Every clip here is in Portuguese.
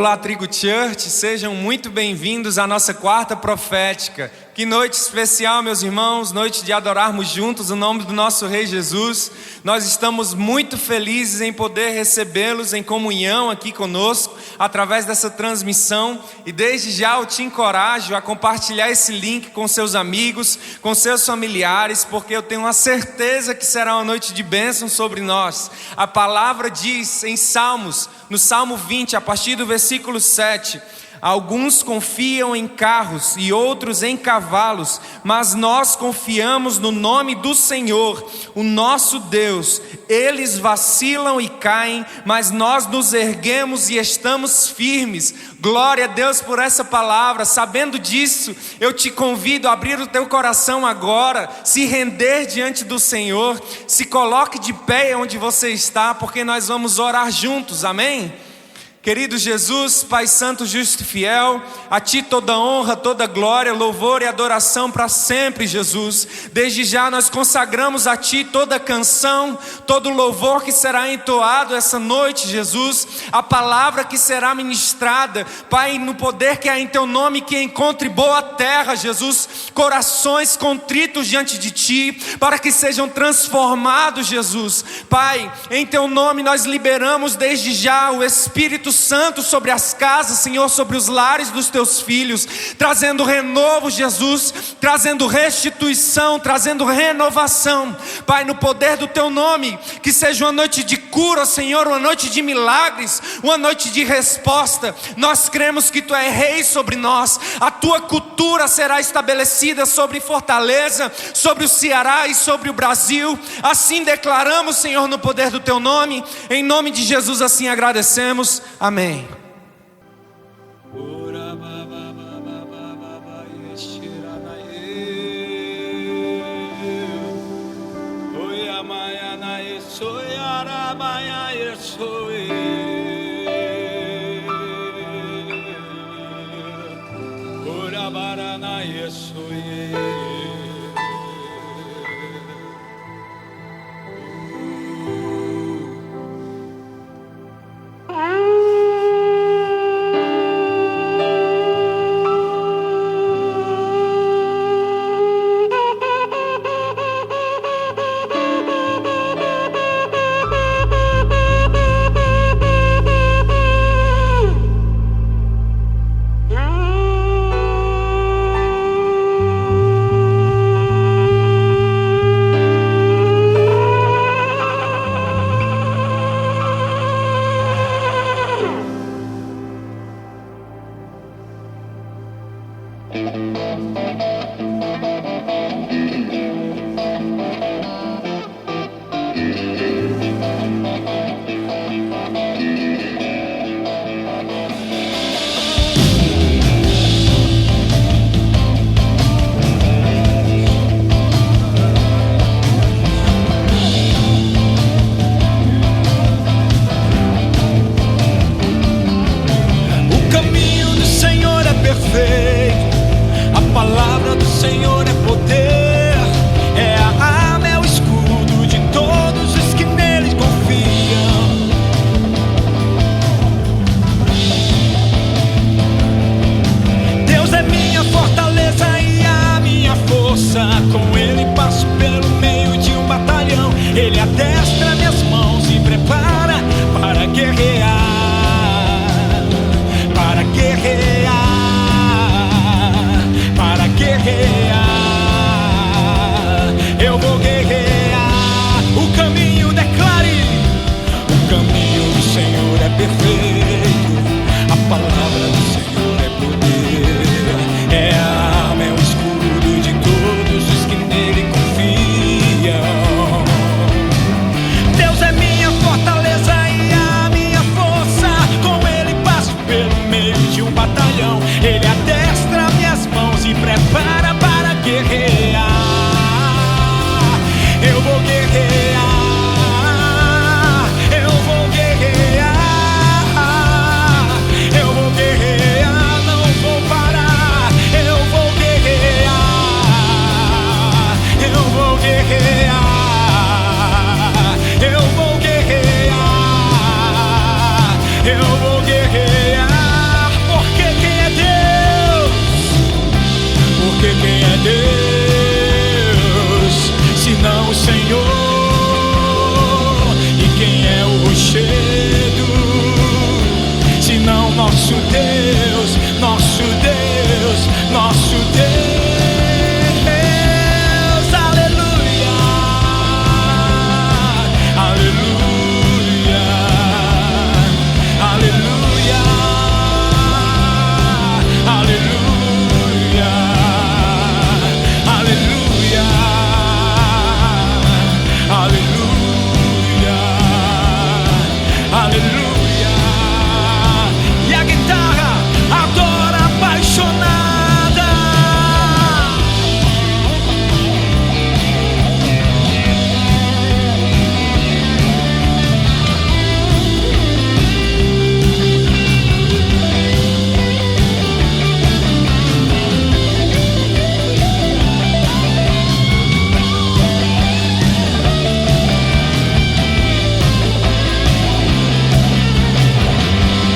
Olá, Trigo Church, sejam muito bem-vindos à nossa quarta profética. Que noite especial, meus irmãos, noite de adorarmos juntos o nome do nosso Rei Jesus. Nós estamos muito felizes em poder recebê-los em comunhão aqui conosco, através dessa transmissão. E desde já eu te encorajo a compartilhar esse link com seus amigos, com seus familiares, porque eu tenho uma certeza que será uma noite de bênção sobre nós. A palavra diz em Salmos, no Salmo 20, a partir do versículo 7... Alguns confiam em carros e outros em cavalos, mas nós confiamos no nome do Senhor, o nosso Deus. Eles vacilam e caem, mas nós nos erguemos e estamos firmes. Glória a Deus por essa palavra. Sabendo disso, eu te convido a abrir o teu coração agora, se render diante do Senhor, se coloque de pé onde você está, porque nós vamos orar juntos, amém? Querido Jesus, Pai Santo, justo e fiel, a Ti toda honra, toda glória, louvor e adoração para sempre, Jesus. Desde já nós consagramos a Ti toda canção, todo louvor que será entoado essa noite, Jesus. A palavra que será ministrada, Pai, no poder que há em Teu nome, que encontre boa terra, Jesus. Corações contritos diante de Ti, para que sejam transformados, Jesus. Pai, em Teu nome nós liberamos desde já o Espírito Santo sobre as casas, Senhor, sobre os lares dos Teus filhos, trazendo renovo, Jesus, trazendo restituição, trazendo renovação, Pai, no poder do Teu nome. Que seja uma noite de cura, Senhor, uma noite de milagres, uma noite de resposta. Nós cremos que Tu és Rei sobre nós, a Tua cultura será estabelecida sobre Fortaleza, sobre o Ceará e sobre o Brasil. Assim declaramos, Senhor, no poder do Teu nome, em nome de Jesus assim agradecemos. Amém. é Deus, senão o Senhor? E quem é o rochedo, senão nosso Deus, nosso Deus, nosso Deus? Aleluia, aleluia, aleluia, aleluia, aleluia, aleluia, aleluia. E a guitarra adora apaixonada.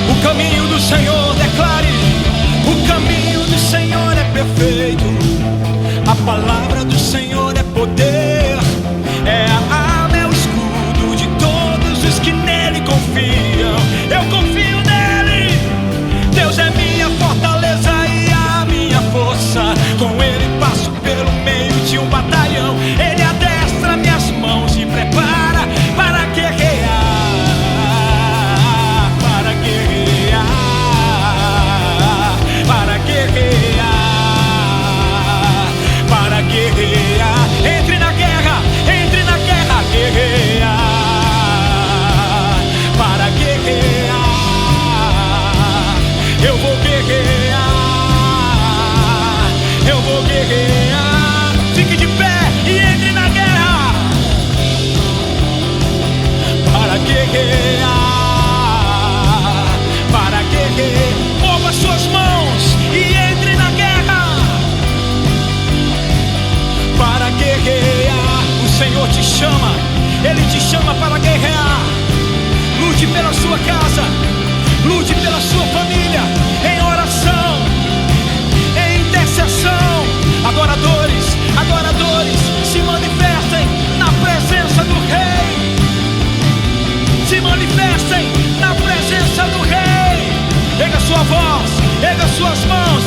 O caminho do Senhor, declare: o caminho do Senhor é perfeito, a palavra do Senhor é poder, é a arma, é o escudo de todos os que nele confiam. Eu confio nele, Deus é minha fortaleza e a minha força. Com ele passo pelo meio de um batalhão, ele adestra minhas mãos e prepara para guerrear. Para guerrear, entre na guerra, guerrear, para guerrear, eu vou guerrear, eu vou guerrear. Fique de pé e entre na guerra, para guerrear, para guerrear. Mova suas mãos e entre na guerra, para guerrear. O Senhor te chama, Ele te chama para guerrear. Lute pela sua casa, lute pela sua família, em oração, em intercessão. Adoradores, adoradores, se manifestem na presença do Rei. Se manifestem na presença do Rei. Erga sua voz, erga suas mãos,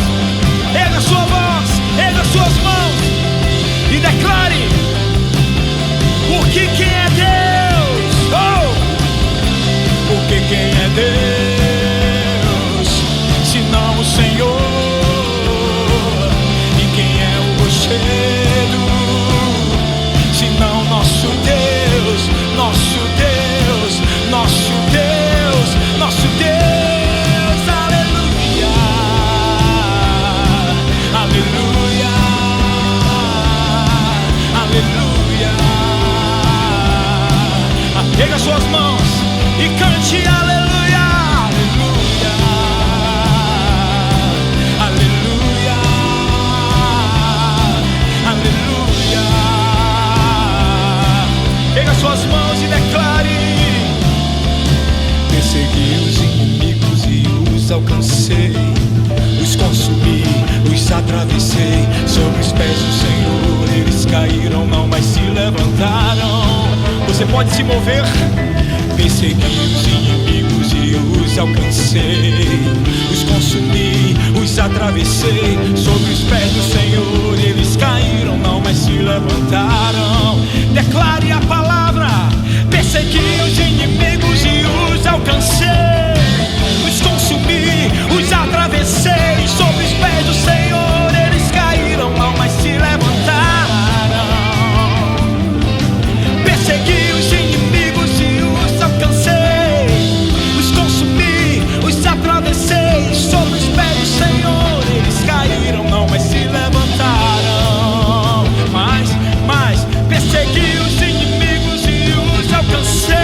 erga sua voz, erga suas mãos e declare: porque quem é Deus? Oh! Porque quem é Deus, senão o Senhor? E quem é o rochedo, senão nosso Deus, nosso Deus, nosso Deus, nosso Deus. Aleluia, aleluia, aleluia. Erga suas mãos e cante aleluia, aleluia, aleluia, aleluia. Erga suas mãos e declare: persegui os inimigos e os alcancei, os consumi, os atravessei. Sobre os pés do Senhor eles caíram, não mais se levantaram. Você pode se mover. Persegui os inimigos e os alcancei, os consumi, os atravessei. Sobre os pés do Senhor eles caíram, não mais se levantaram. Declare a palavra: persegui os inimigos e os alcancei, os consumi, os atravessei. Sobre os pés do Senhor eles caíram, não mais se levantaram. Persegui os inimigos e os alcancei, os consumi, os atravessei. Sobre os pés do Senhor eles caíram, não mais se levantaram. Mais, persegui os inimigos e os alcancei.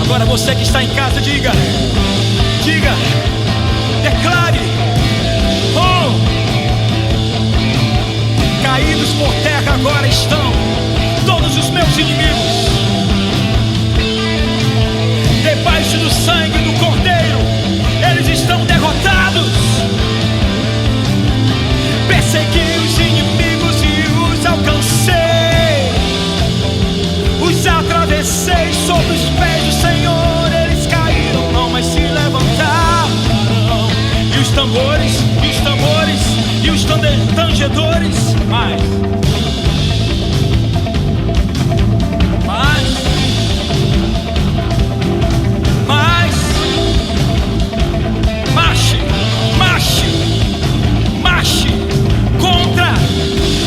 Agora você que está em casa, diga, declare: oh, caídos por terra agora estão todos os meus inimigos. preço do sangue do Cordeiro, eles estão derrotados. Persegui os inimigos e os alcancei, os atravessei sob os pés do Senhor. Eles caíram, não, mas se levantaram. E os tambores, e os tambores, e os tangedores, mais.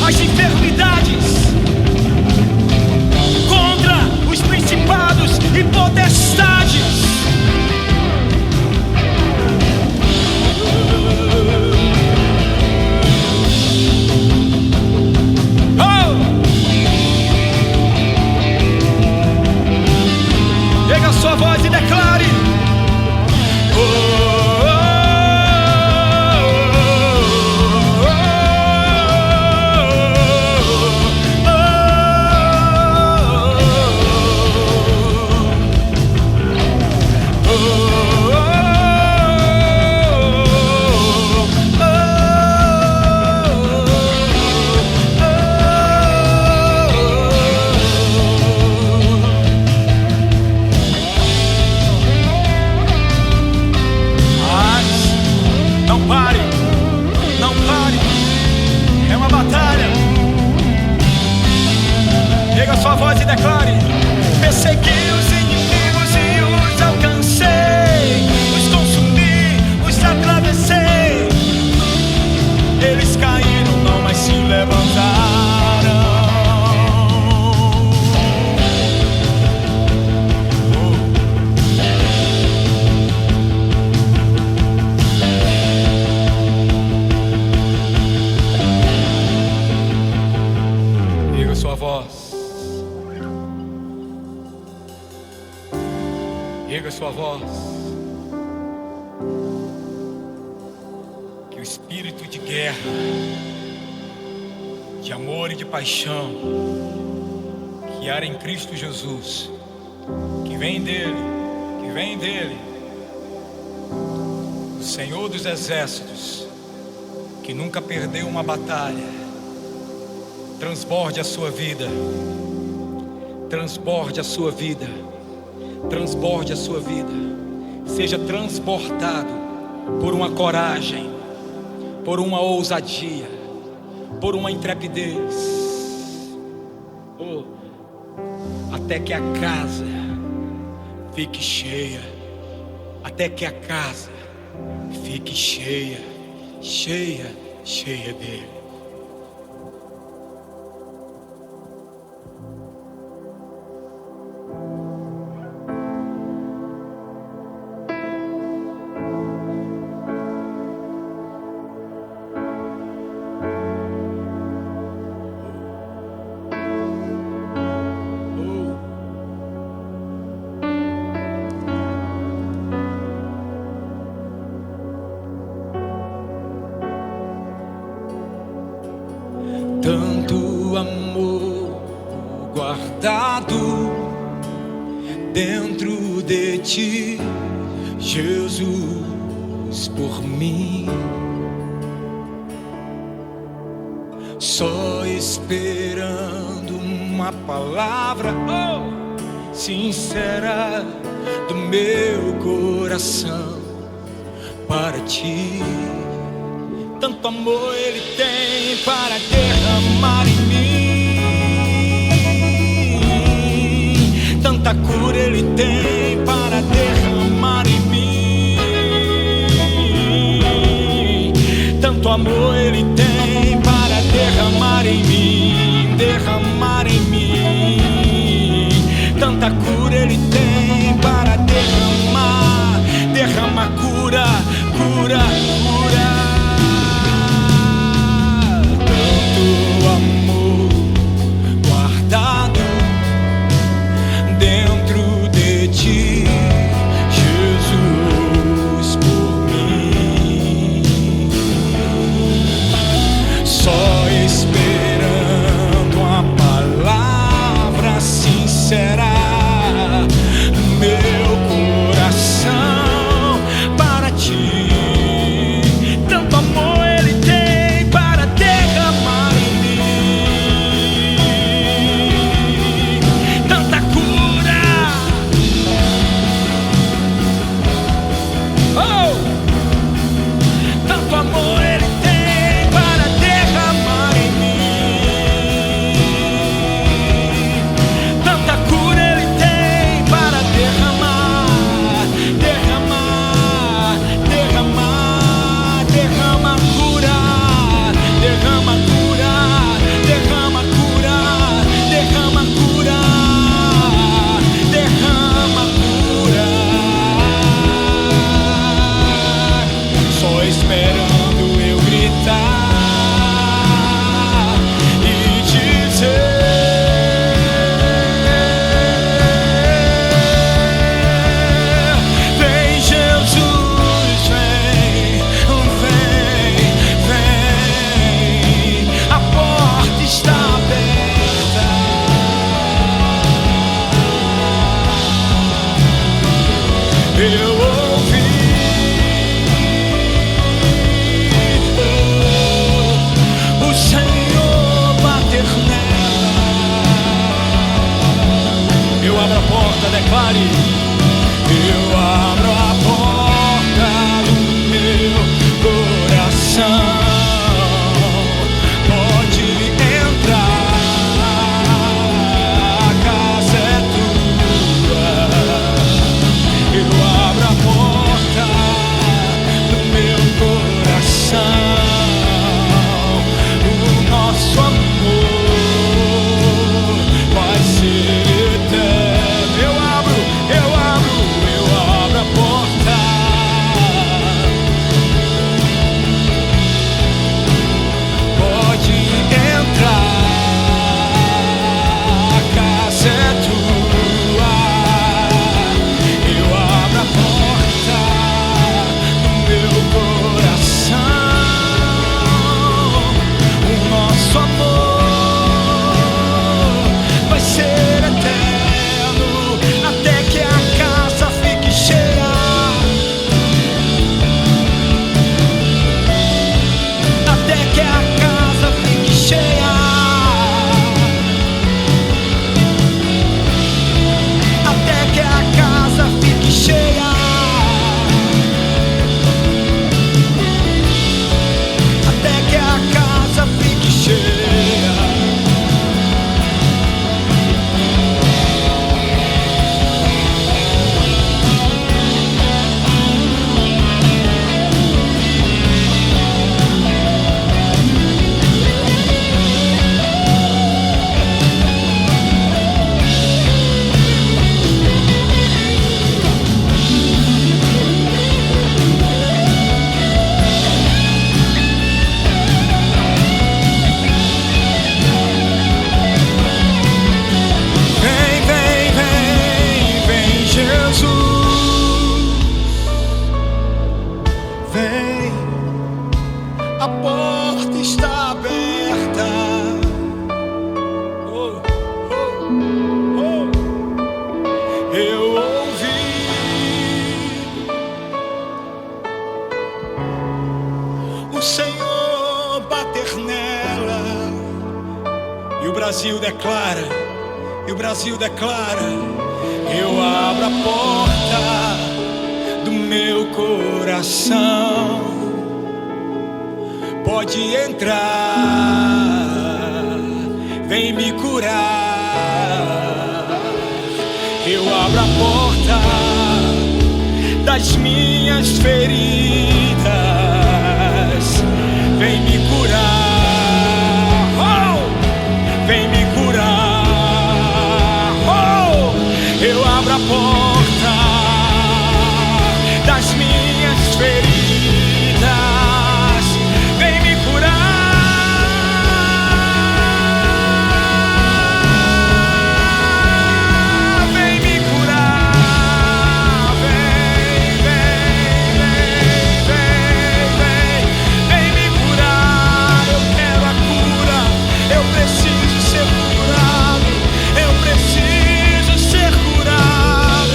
As enfermidades, contra os principados e potestades. Oh! Pega a sua voz e declare: oh! Sua voz e declare: persegui os inimigos e os alcancei, os consumi, os atravessei. Eles caíram, não, mas se levantaram. Diga sua voz. Erga sua voz, que o espírito de guerra, de amor e de paixão que há em Cristo Jesus, que vem dele, o Senhor dos exércitos, que nunca perdeu uma batalha, transborde a sua vida, transborde a sua vida. Transborde a sua vida, seja transportado por uma coragem, por uma ousadia, por uma intrepidez, até que a casa fique cheia, até que a casa fique cheia, cheia, cheia dele. Tanto amor guardado dentro de ti, Jesus, por mim. Só esperando uma palavra sincera do meu coração para ti. Tanto amor Ele tem para derramar em mim, tanta cura Ele tem para derramar em mim, tanto amor Ele tem para derramar em mim, derramar em mim, tanta cura Ele tem para derramar, derramar cura, cura, cura. Amor guardado dentro de ti, Jesus, por mim. Só esperando a palavra sincera eu ouvi. O Senhor bater nela. Eu abro a porta, declare. Eu abro a porta do meu coração. Pode entrar, a casa é tua. Eu abro a porta do meu coração. O nosso amor vai ser eterno. Eu abro a porta. Pode entrar, a casa é tua. Eu abro a porta do meu coração. O nosso amor vai ser eterno até que a casa fique cheia. Até que a casa fique cheia. Até que a casa fique cheia. Até que a casa fique cheia. Vem, vem, vem, vem, Jesus. Vem, a porta está aberta. Oh, oh, oh. Eu ouvi o Senhor bater nela. E o Brasil declara, eu abro a porta do meu coração. Pode entrar, vem me curar. Eu abro a porta das minhas feridas. Vem me curar, oh! Vem me curar, oh! Eu abro a porta das minhas feridas. Vem me curar, vem me curar. Vem, vem, vem, vem, vem me curar. Eu quero a cura, eu preciso ser curado. Eu preciso ser curado.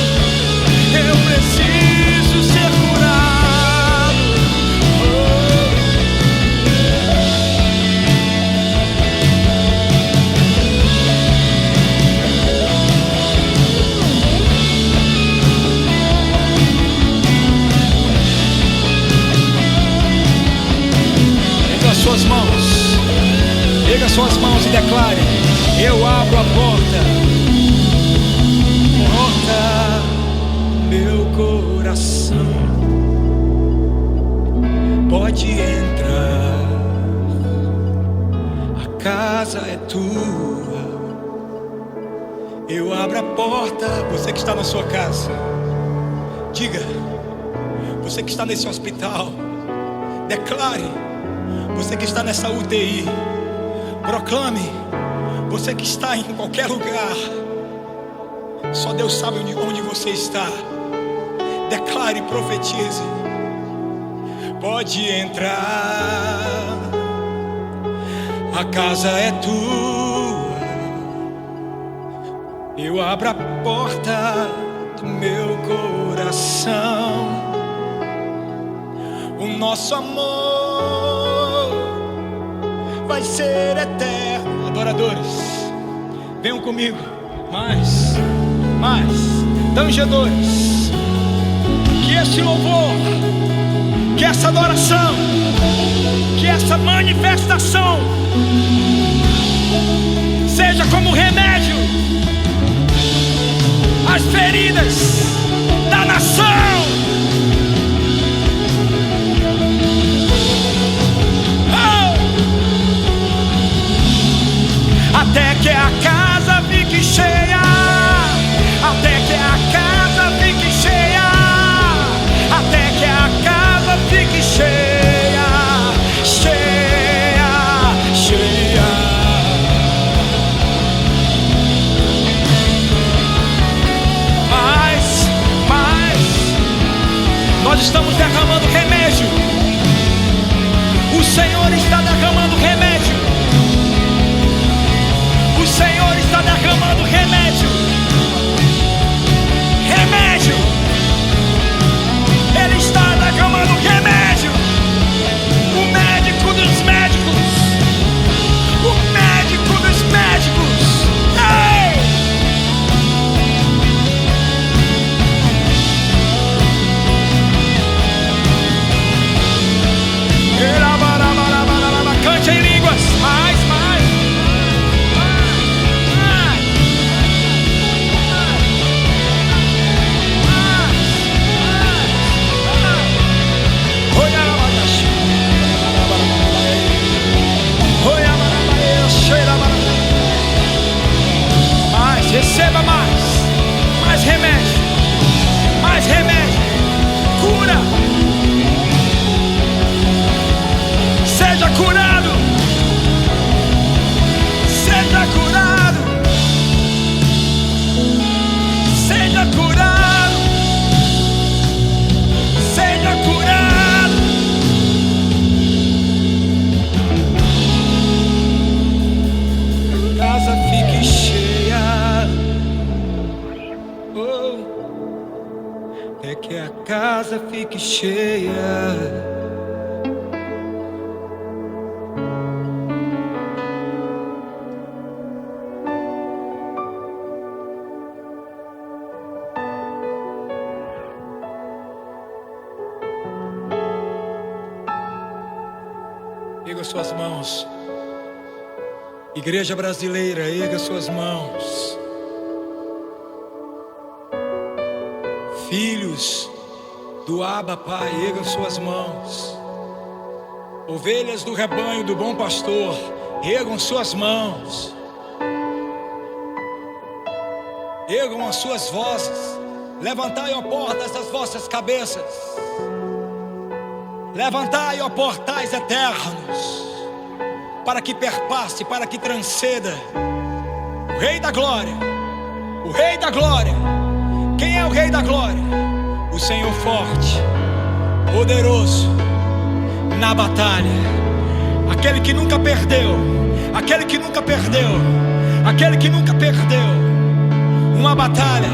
Eu preciso ser curado. Erga suas mãos, erga suas mãos e declare: eu abro a porta. Porta, meu coração. Pode entrar, a casa é tua. Eu abro a porta. Você que está na sua casa, diga. Você que está nesse hospital, declare. Você que está nessa UTI, proclame. Você que está em qualquer lugar, só Deus sabe onde você está. Declare e profetize. Pode entrar, a casa é tua. Eu abro a porta do meu coração. O nosso amor vai ser eterno. Adoradores, venham comigo. Mais, tangedores. Que esse louvor, que essa adoração, que essa manifestação seja como remédio às feridas da nação. Até que a casa fique cheia, até que a casa fique cheia, até que a casa fique cheia, cheia, cheia. Mas nós estamos derramando remédio. O Senhor está derramando remédio. O Senhor está derramando remédio. Remédio. Ele está derramando remédio. O médico dos médicos. O médico dos médicos. Ei! Cante em línguas. Mais. Receba mais remédio, cura, seja curado, seja curado, seja curado, seja curado. Casa fique cheia. É que a casa fique cheia. Erga suas mãos. Igreja brasileira, erga suas mãos. Filhos do Abba Pai, ergam suas mãos. Ovelhas do rebanho do bom pastor, ergam suas mãos. Ergam as suas vozes. Levantai, ó portas, as vossas cabeças. Levantai, ó portais eternos, para que perpasse, para que transceda o Rei da Glória. O Rei da Glória. Quem é o Rei da Glória? O Senhor forte, poderoso na batalha. Aquele que nunca perdeu. Aquele que nunca perdeu. Aquele que nunca perdeu uma batalha.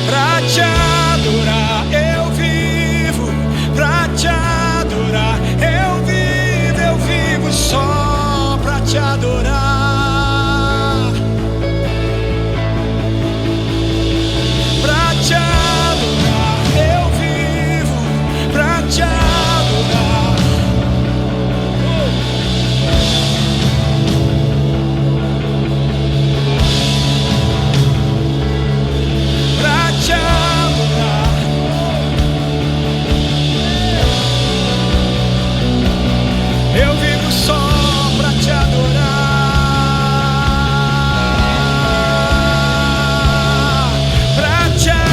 Pra te adorar eu vivo. Pra te adorar eu vivo só pra te adorar. Pra te adorar eu vivo, pra te adorar. Pra te adorar. Eu vivo só pra te adorar. Pra te adorar.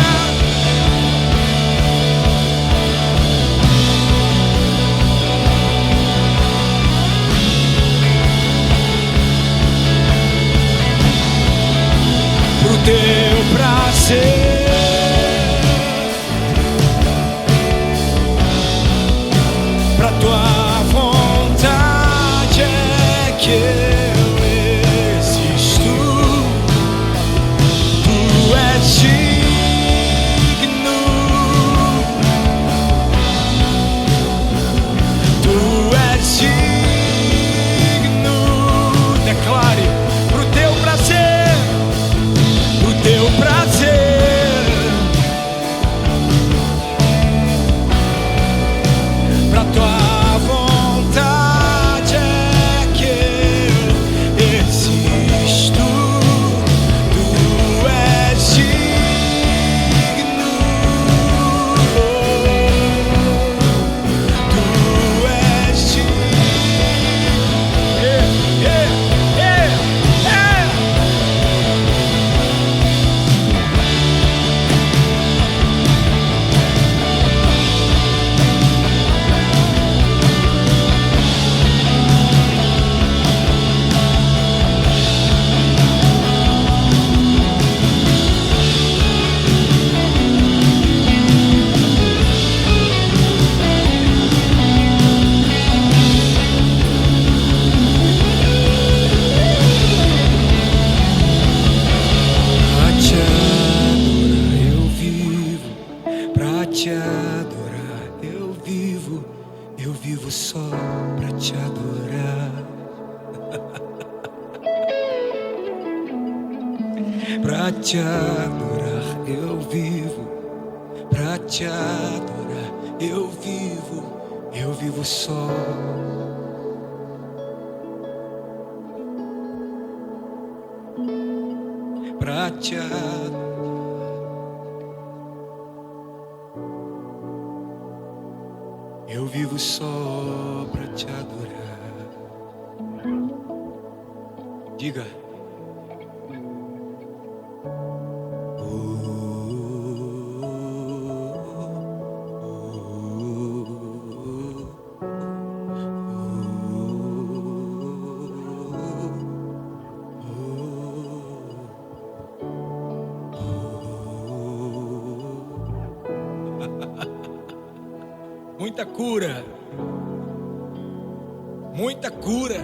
Pro teu prazer, pra tua que eu existo. Tu és digno, tu és digno. Declare pro teu prazer, pro teu prazer. Pra tua vontade é que eu existo. Tu és digno, tu és pra te adorar eu vivo só pra te adorar. Pra te adorar eu vivo, pra te adorar eu vivo só. Pra te adorar eu vivo só pra te adorar. Diga. Muita cura, muita cura.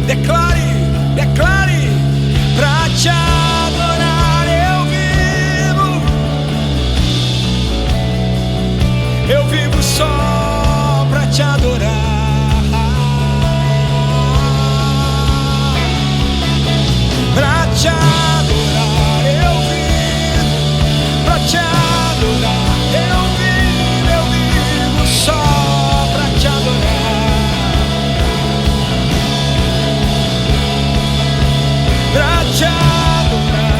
Declare, pra te adorar eu vivo só pra te adorar. Pra te adorar eu vivo, pra te adorar eu vivo só pra te adorar. Pra te adorar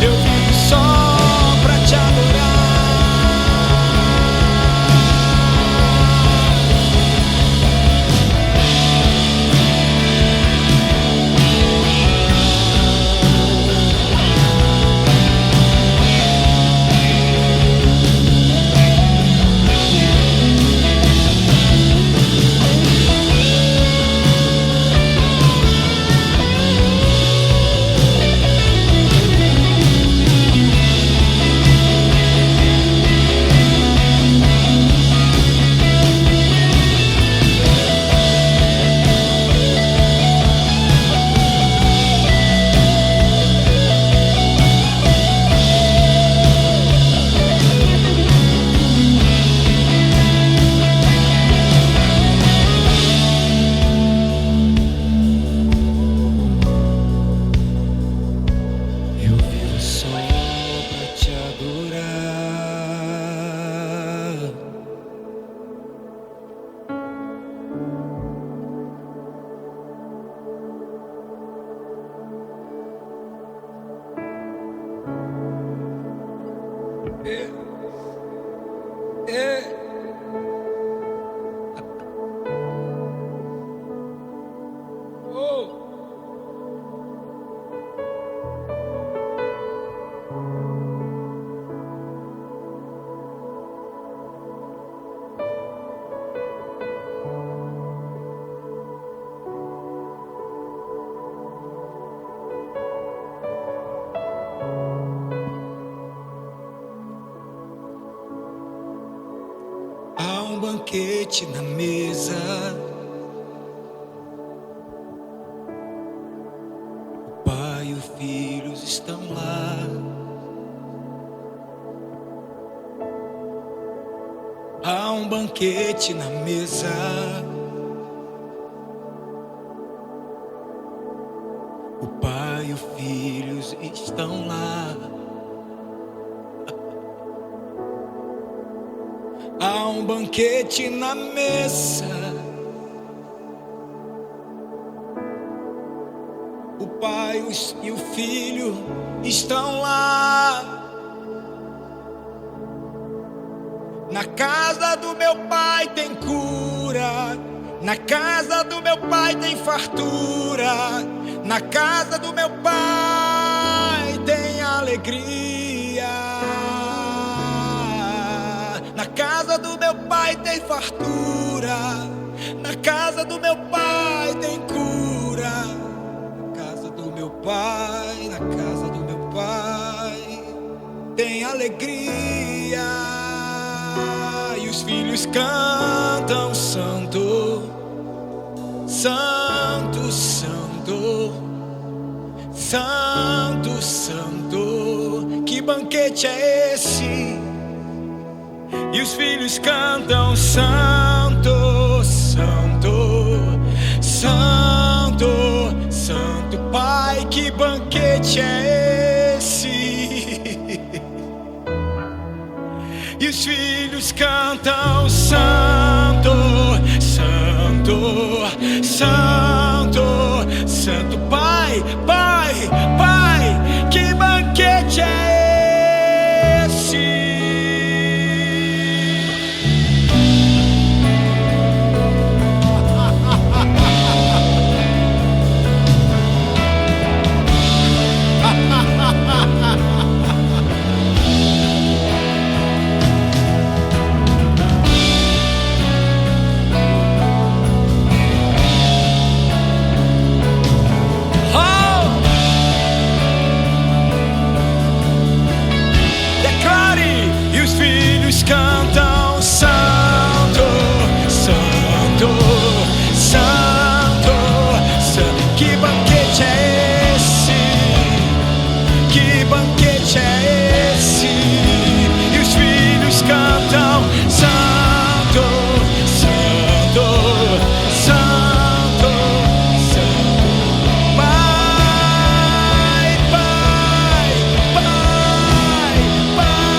eu vivo só pra te adorar. Há um banquete na mesa. O Pai e os filhos estão lá. Há um banquete na mesa. O Pai e os filhos estão lá. Há um banquete na mesa. O Pai e o Filho estão lá. Na casa do meu Pai tem cura. Na casa do meu Pai tem fartura. Na casa do meu Pai tem alegria. Na casa do meu Pai tem fartura. Na casa do meu Pai tem cura. Na casa do meu Pai, na casa do meu Pai tem alegria. E os filhos cantam: Santo, Santo, Santo, Santo, Santo. Que banquete é esse? E os filhos cantam: Santo, Santo, Santo, Santo. Pai, que banquete é esse? E os filhos cantam: Santo, Santo, Santo, Santo. Pai, Pai, Pai, que banquete é esse? Cantam: Santo, Santo, Santo, Santo. Que banquete é esse? Que banquete é esse? E os filhos cantam: Santo, Santo, Santo, Santo. Pai, Pai, Pai, Pai, Pai.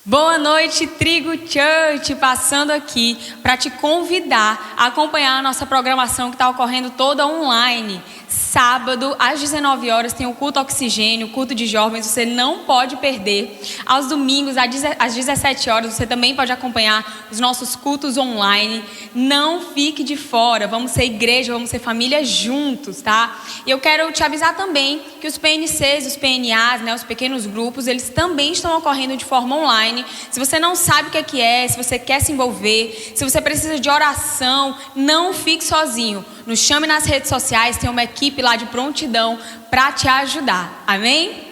Boa noite, Trigo Church, passando aqui para te convidar a acompanhar a nossa programação que está ocorrendo toda online. Sábado, às 19 horas, tem o culto oxigênio, o culto de jovens, você não pode perder. Aos domingos, às 17 horas, você também pode acompanhar os nossos cultos online. Não fique de fora, vamos ser igreja, vamos ser família juntos, tá? E eu quero te avisar também que os PNCs, os PNAs, né, os pequenos grupos, eles também estão ocorrendo de forma online. Se você não sabe o que é, se você quer se envolver, se você precisa de oração, não fique sozinho. Nos chame nas redes sociais, tem uma equipe lá de prontidão para te ajudar. Amém?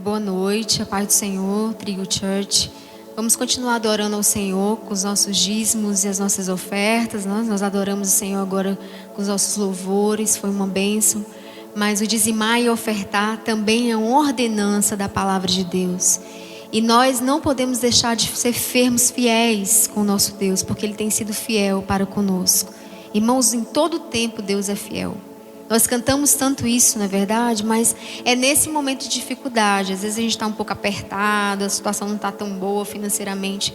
Boa noite, a paz do Senhor, Trigo Church. Vamos continuar adorando ao Senhor com os nossos dízimos e as nossas ofertas. Nós adoramos o Senhor agora com os nossos louvores, foi uma bênção. mas o dizimar e ofertar também é uma ordenança da palavra de Deus. E nós não podemos deixar de ser firmes, fiéis com o nosso Deus, porque Ele tem sido fiel para conosco. Irmãos, em todo tempo Deus é fiel. Nós cantamos tanto isso, não é verdade? Mas é nesse momento de dificuldade. Às vezes a gente está um pouco apertado, a situação não está tão boa financeiramente.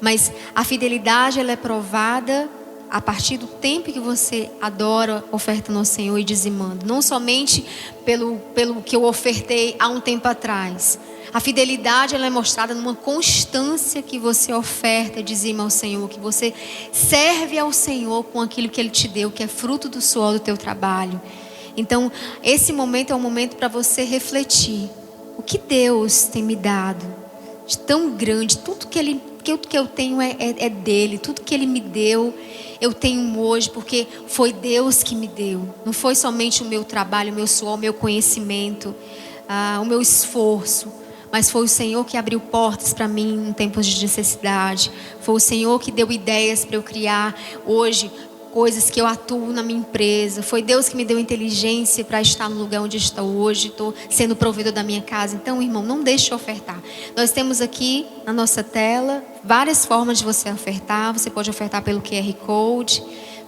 Mas a fidelidade, ela é provada a partir do tempo que você adora, ofertando ao Senhor e dizimando. Não somente pelo que eu ofertei há um tempo atrás. A fidelidade, ela é mostrada numa constância que você oferta, dizima ao Senhor, que você serve ao Senhor com aquilo que Ele te deu, que é fruto do suor do teu trabalho. Então, esse momento é um momento para você refletir. O que Deus tem me dado de tão grande? Tudo que eu tenho é dele. Tudo que Ele me deu, eu tenho hoje, porque foi Deus que me deu. Não foi somente o meu trabalho, o meu suor, o meu conhecimento, o meu esforço. Mas foi o Senhor que abriu portas para mim em tempos de necessidade. Foi o Senhor que deu ideias para eu criar hoje coisas que eu atuo na minha empresa. Foi Deus que me deu inteligência para estar no lugar onde estou hoje. Estou sendo provedor da minha casa. Então, irmão, não deixe de ofertar. Nós temos aqui na nossa tela várias formas de você ofertar. Você pode ofertar pelo QR Code.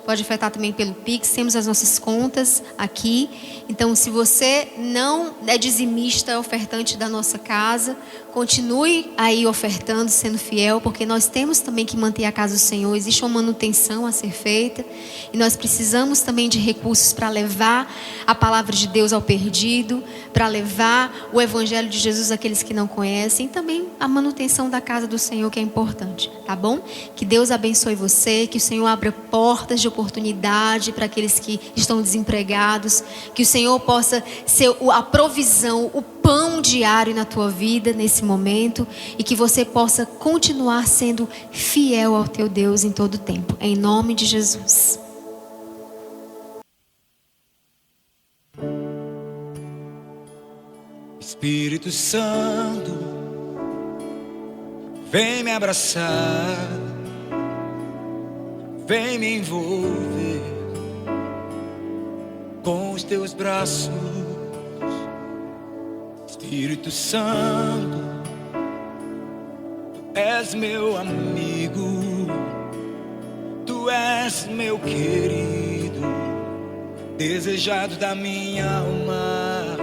Pode ofertar também pelo Pix, temos as nossas contas aqui. Então, se você não é dizimista, ofertante da nossa casa, continue aí ofertando, sendo fiel, porque nós temos também que manter a casa do Senhor. Existe uma manutenção a ser feita e nós precisamos também de recursos para levar a palavra de Deus ao perdido, para levar o Evangelho de Jesus àqueles que não conhecem, e também a manutenção da casa do Senhor, que é importante, tá bom? Que Deus abençoe você, que o Senhor abra portas de oportunidade para aqueles que estão desempregados, que o Senhor possa ser a provisão, o pão diário na tua vida nesse momento, e que você possa continuar sendo fiel ao teu Deus em todo o tempo, em nome de Jesus. Espírito Santo, vem me abraçar, vem me envolver com os teus braços. Espírito Santo, tu és meu amigo, tu és meu querido, desejado da minha alma.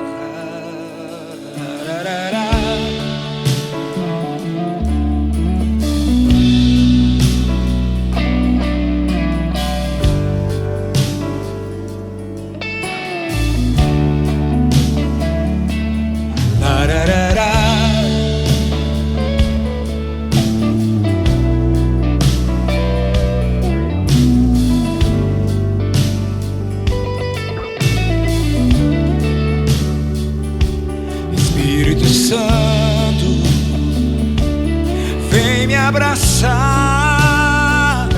Abraçar,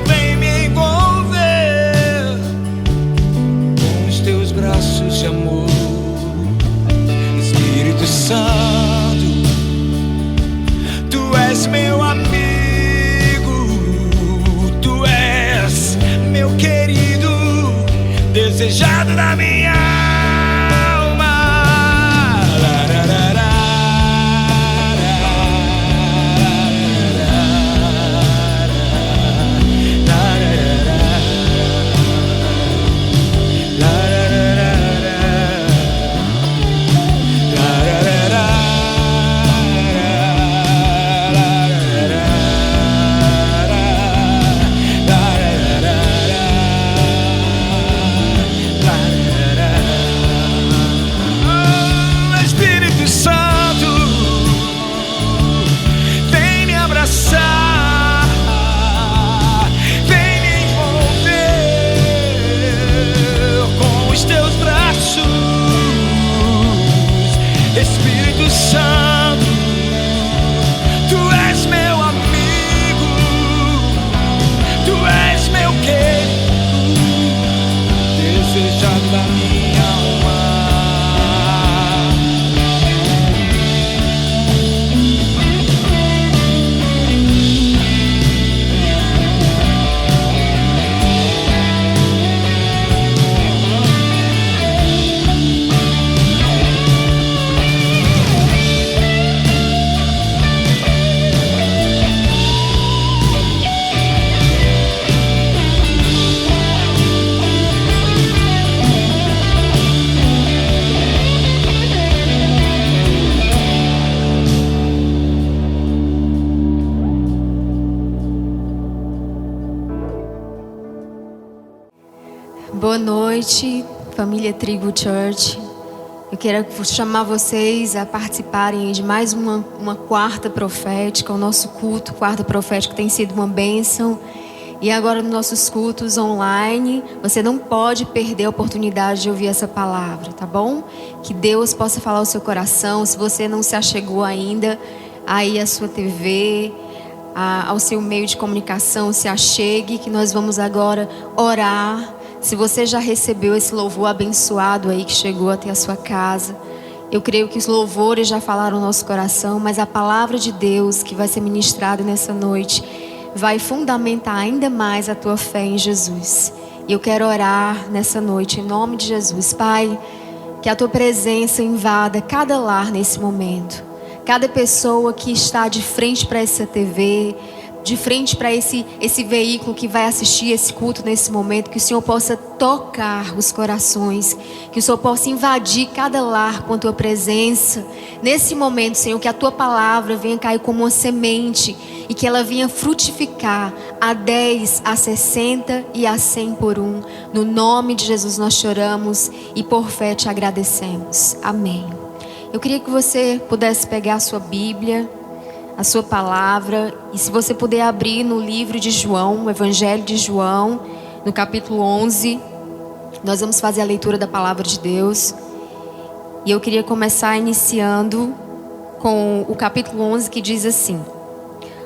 vem me envolver com os teus braços de amor. Espírito Santo, tu és meu amigo, tu és meu querido, desejado da minha alma. Boa noite, família Trigo Church. Eu quero chamar vocês a participarem de mais uma quarta profética. O nosso culto, quarta profética, tem sido uma bênção. E agora nos nossos cultos online, você não pode perder a oportunidade de ouvir essa palavra, tá bom? Que Deus possa falar ao seu coração. Se você não se achegou ainda, aí a sua TV, ao seu meio de comunicação, se achegue, que nós vamos agora orar. Se você já recebeu esse louvor abençoado aí que chegou até a sua casa, eu creio que os louvores já falaram no nosso coração, mas a palavra de Deus que vai ser ministrada nessa noite vai fundamentar ainda mais a tua fé em Jesus. E eu quero orar nessa noite em nome de Jesus. Pai, que a tua presença invada cada lar nesse momento. Cada pessoa que está de frente para essa TV, de frente para esse veículo que vai assistir esse culto nesse momento, que o Senhor possa tocar os corações, que o Senhor possa invadir cada lar com a tua presença. Nesse momento, Senhor, que a tua palavra venha cair como uma semente e que ela venha frutificar a 10, a 60 e a 100 por um. No nome de Jesus nós choramos e por fé te agradecemos. Amém. Eu queria que você pudesse pegar a sua Bíblia, a sua palavra, e se você puder abrir no livro de João, o Evangelho de João, no capítulo 11, nós vamos fazer a leitura da palavra de Deus. E eu queria começar iniciando com o capítulo 11, que diz assim: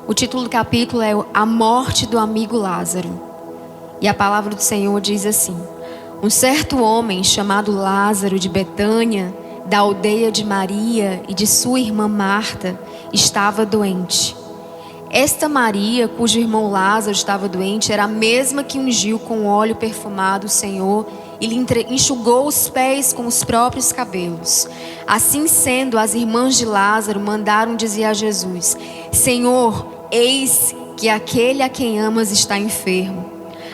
o título do capítulo é A Morte do Amigo Lázaro. E a palavra do Senhor diz assim: um certo homem chamado Lázaro de Betânia, da aldeia de Maria e de sua irmã Marta, estava doente. Esta Maria, cujo irmão Lázaro estava doente, era a mesma que ungiu com óleo perfumado o Senhor e lhe enxugou os pés com os próprios cabelos. Assim sendo, as irmãs de Lázaro mandaram dizer a Jesus: Senhor, eis que aquele a quem amas está enfermo.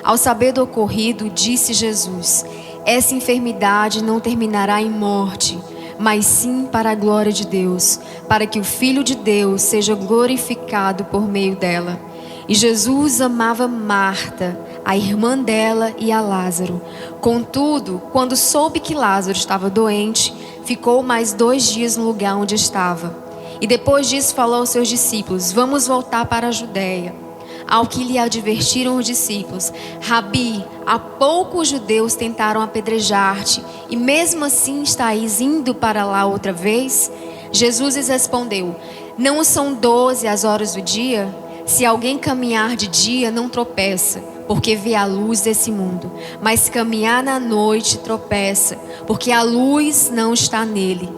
Ao saber do ocorrido, disse Jesus: essa enfermidade não terminará em morte, mas sim para a glória de Deus, para que o Filho de Deus seja glorificado por meio dela. E Jesus amava Marta, a irmã dela e a Lázaro. Contudo, quando soube que Lázaro estava doente, ficou mais 2 dias no lugar onde estava. E depois disso falou aos seus discípulos: vamos voltar para a Judéia. Ao que lhe advertiram os discípulos: Rabi, há pouco os judeus tentaram apedrejar-te, e mesmo assim estáis indo para lá outra vez? Jesus lhes respondeu: não são 12 as horas do dia? Se alguém caminhar de dia, não tropeça, porque vê a luz desse mundo. Mas se caminhar na noite, tropeça, porque a luz não está nele.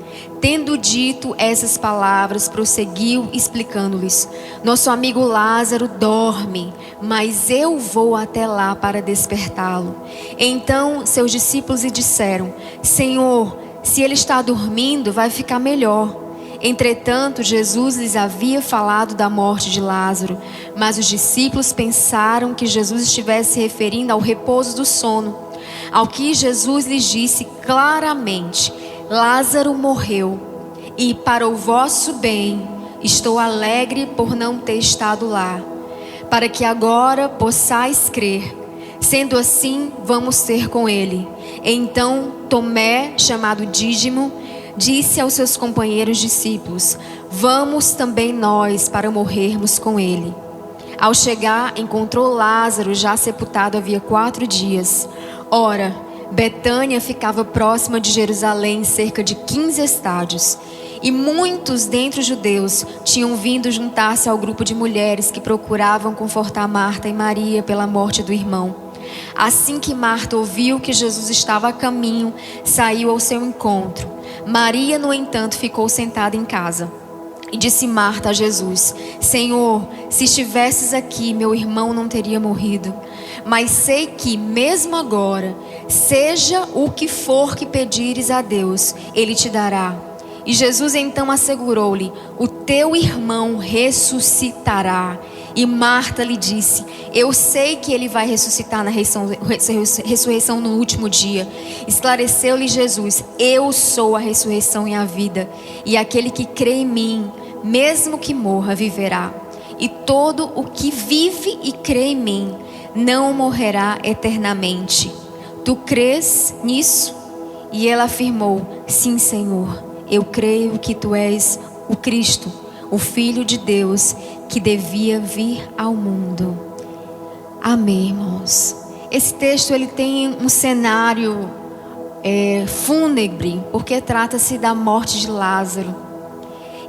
Tendo dito essas palavras, prosseguiu explicando-lhes: nosso amigo Lázaro dorme, mas eu vou até lá para despertá-lo. Então seus discípulos lhe disseram: Senhor, se ele está dormindo, vai ficar melhor. Entretanto, Jesus lhes havia falado da morte de Lázaro, mas os discípulos pensaram que Jesus estivesse se referindo ao repouso do sono. Ao que Jesus lhes disse claramente: Lázaro morreu, e para o vosso bem estou alegre por não ter estado lá, para que agora possais crer. Sendo assim, vamos ter com ele. Então Tomé, chamado Dídimo, disse aos seus companheiros discípulos: vamos também nós para morrermos com ele. Ao chegar, encontrou Lázaro já sepultado havia 4 dias. Ora, Betânia ficava próxima de Jerusalém, cerca de 15 estádios. E muitos dentre os judeus tinham vindo juntar-se ao grupo de mulheres que procuravam confortar Marta e Maria pela morte do irmão. Assim que Marta ouviu que Jesus estava a caminho, saiu ao seu encontro. Maria, no entanto, ficou sentada em casa. E disse Marta a Jesus: Senhor, se estivesses aqui, meu irmão não teria morrido. Mas sei que, mesmo agora, seja o que for que pedires a Deus, Ele te dará. E Jesus então assegurou-lhe: o teu irmão ressuscitará. E Marta lhe disse: eu sei que ele vai ressuscitar na ressurreição no último dia. Esclareceu-lhe Jesus: eu sou a ressurreição e a vida. E aquele que crê em mim, mesmo que morra, viverá. E todo o que vive e crê em mim, não morrerá eternamente. Tu crês nisso? E ela afirmou: sim, Senhor, eu creio que tu és o Cristo, o Filho de Deus, que devia vir ao mundo. Amém, irmãos. Esse texto ele tem um cenário fúnebre, porque trata-se da morte de Lázaro.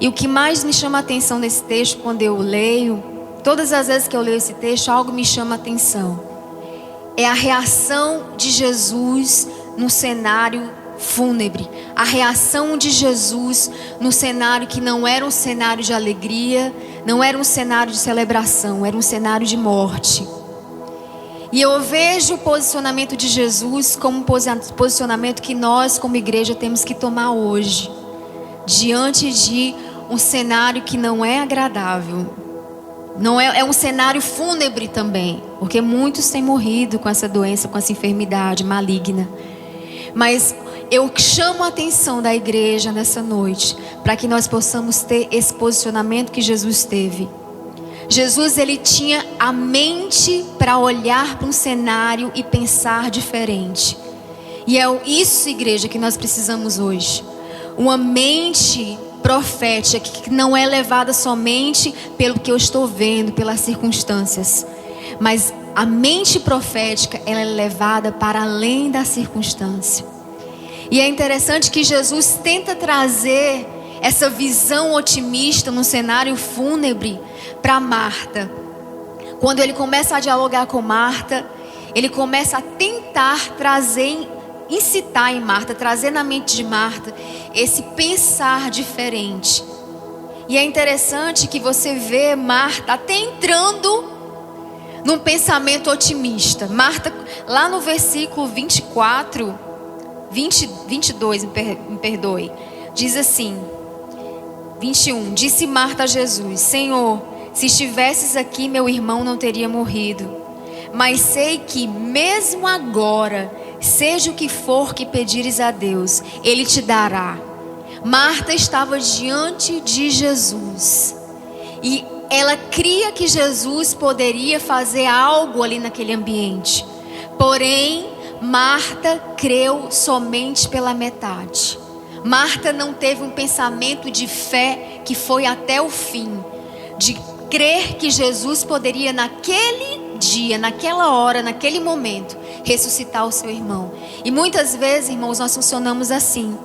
E o que mais me chama a atenção nesse texto, quando eu leio, todas as vezes que eu leio esse texto, algo me chama a atenção. É a reação de Jesus no cenário fúnebre. A reação de Jesus no cenário que não era um cenário de alegria, não era um cenário de celebração, era um cenário de morte. E eu vejo o posicionamento de Jesus como um posicionamento que nós, como igreja, temos que tomar hoje, diante de um cenário que não é agradável. Não é um cenário fúnebre também, porque muitos têm morrido com essa doença, com essa enfermidade maligna. Mas eu chamo a atenção da igreja nessa noite, para que nós possamos ter esse posicionamento que Jesus teve. Jesus, ele tinha a mente para olhar para um cenário e pensar diferente. E é isso, igreja, que nós precisamos hoje. Uma mente profética que não é levada somente pelo que eu estou vendo, pelas circunstâncias. Mas a mente profética, ela é levada para além da circunstância. E é interessante que Jesus tenta trazer essa visão otimista no cenário fúnebre para Marta. Quando ele começa a dialogar com Marta, ele começa a tentar trazer, incitar em Marta, trazer na mente de Marta esse pensar diferente. E é interessante que você vê Marta até entrando num pensamento otimista. Marta, lá no versículo 22, me perdoe, diz assim, 21, disse Marta a Jesus: Senhor, se estivesses aqui, meu irmão não teria morrido. Mas sei que mesmo agora, seja o que for que pedires a Deus, Ele te dará. Marta estava diante de Jesus. E ela cria que Jesus poderia fazer algo ali naquele ambiente. Porém, Marta creu somente pela metade. Marta não teve um pensamento de fé que foi até o fim, de crer que Jesus poderia naquele dia, naquela hora, naquele momento, ressuscitar o seu irmão. E muitas vezes, irmãos, nós funcionamos assim.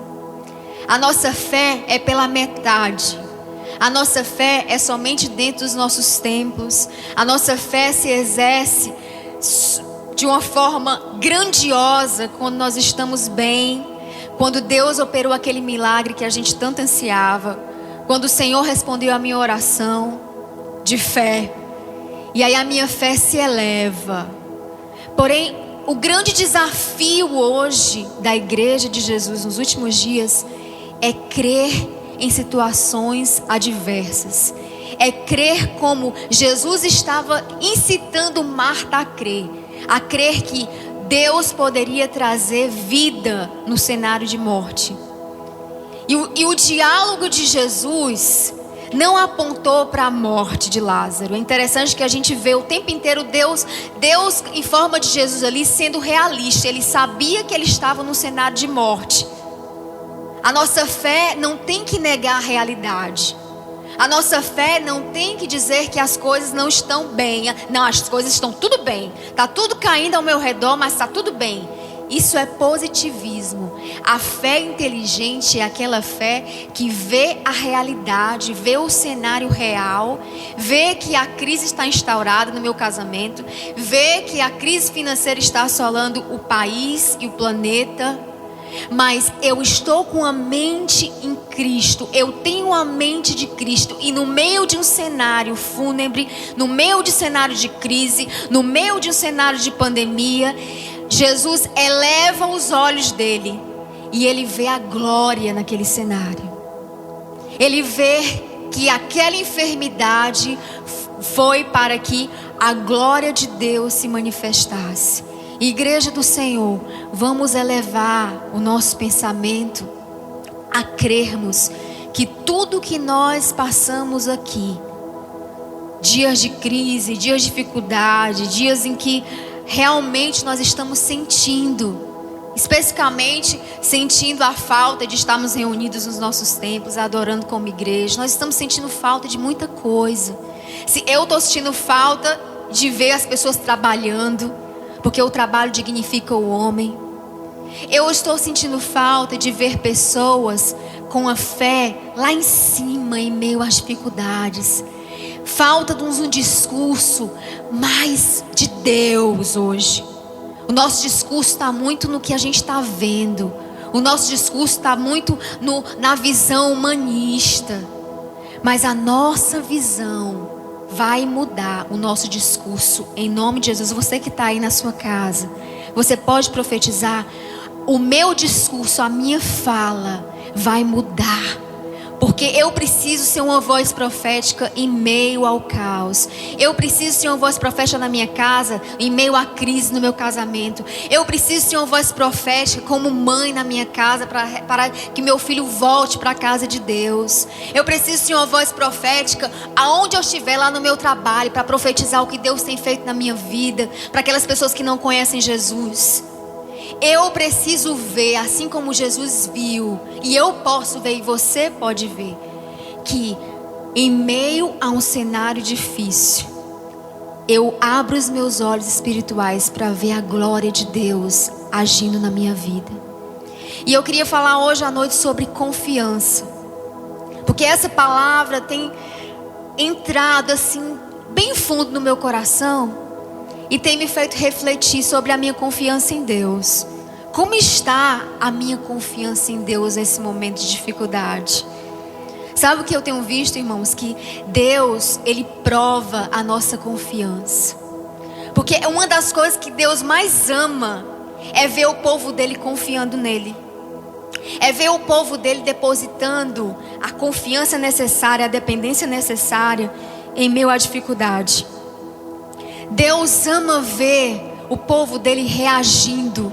A nossa fé é pela metade. A nossa fé é somente dentro dos nossos templos. A nossa fé se exerce de uma forma grandiosa quando nós estamos bem, quando Deus operou aquele milagre que a gente tanto ansiava, quando o Senhor respondeu a minha oração de fé, e aí a minha fé se eleva. Porém, o grande desafio hoje da igreja de Jesus nos últimos dias é crer em situações adversas, é crer como Jesus estava incitando Marta a crer que Deus poderia trazer vida no cenário de morte. E o diálogo de Jesus não apontou para a morte de Lázaro. É interessante que a gente vê o tempo inteiro Deus em forma de Jesus ali sendo realista. Ele sabia que ele estava num cenário de morte. A nossa fé não tem que negar a realidade. A nossa fé não tem que dizer que as coisas não estão bem. Não, as coisas estão tudo bem. Está tudo caindo ao meu redor, mas está tudo bem. Isso é positivismo. A fé inteligente é aquela fé que vê a realidade, vê o cenário real, vê que a crise está instaurada no meu casamento, vê que a crise financeira está assolando o país e o planeta. Mas eu estou com a mente em Cristo, eu tenho a mente de Cristo. E no meio de um cenário fúnebre, no meio de um cenário de crise, no meio de um cenário de pandemia, Jesus eleva os olhos dele e ele vê a glória naquele cenário. Ele vê que aquela enfermidade foi para que a glória de Deus se manifestasse. Igreja do Senhor, vamos elevar o nosso pensamento a crermos que tudo que nós passamos aqui, dias de crise, dias de dificuldade, dias em que realmente nós estamos sentindo, especificamente sentindo a falta de estarmos reunidos nos nossos templos, adorando como igreja. Nós estamos sentindo falta de muita coisa. Se eu estou sentindo falta de ver as pessoas trabalhando, porque o trabalho dignifica o homem. Eu estou sentindo falta de ver pessoas com a fé lá em cima, em meio às dificuldades. Falta de um discurso mais de Deus hoje. O nosso discurso está muito no que a gente está vendo. O nosso discurso está muito na visão humanista. Mas a nossa visão vai mudar o nosso discurso em nome de Jesus. Você que está aí na sua casa, você pode profetizar: o meu discurso, a minha fala vai mudar. Porque eu preciso ser uma voz profética em meio ao caos. Eu preciso ser uma voz profética na minha casa, em meio à crise no meu casamento. Eu preciso ser uma voz profética como mãe na minha casa, para que meu filho volte para a casa de Deus. Eu preciso ser uma voz profética aonde eu estiver, lá no meu trabalho, para profetizar o que Deus tem feito na minha vida, para aquelas pessoas que não conhecem Jesus. Eu preciso ver, assim como Jesus viu, e eu posso ver, e você pode ver, que em meio a um cenário difícil, eu abro os meus olhos espirituais para ver a glória de Deus agindo na minha vida. E eu queria falar hoje à noite sobre confiança, porque essa palavra tem entrado assim bem fundo no meu coração e tem me feito refletir sobre a minha confiança em Deus. Como está a minha confiança em Deus nesse momento de dificuldade? Sabe o que eu tenho visto, irmãos? Que Deus, Ele prova a nossa confiança. Porque uma das coisas que Deus mais ama é ver o povo dele confiando nele. É ver o povo dele depositando a confiança necessária, a dependência necessária em meio à dificuldade. Deus ama ver o povo dele reagindo,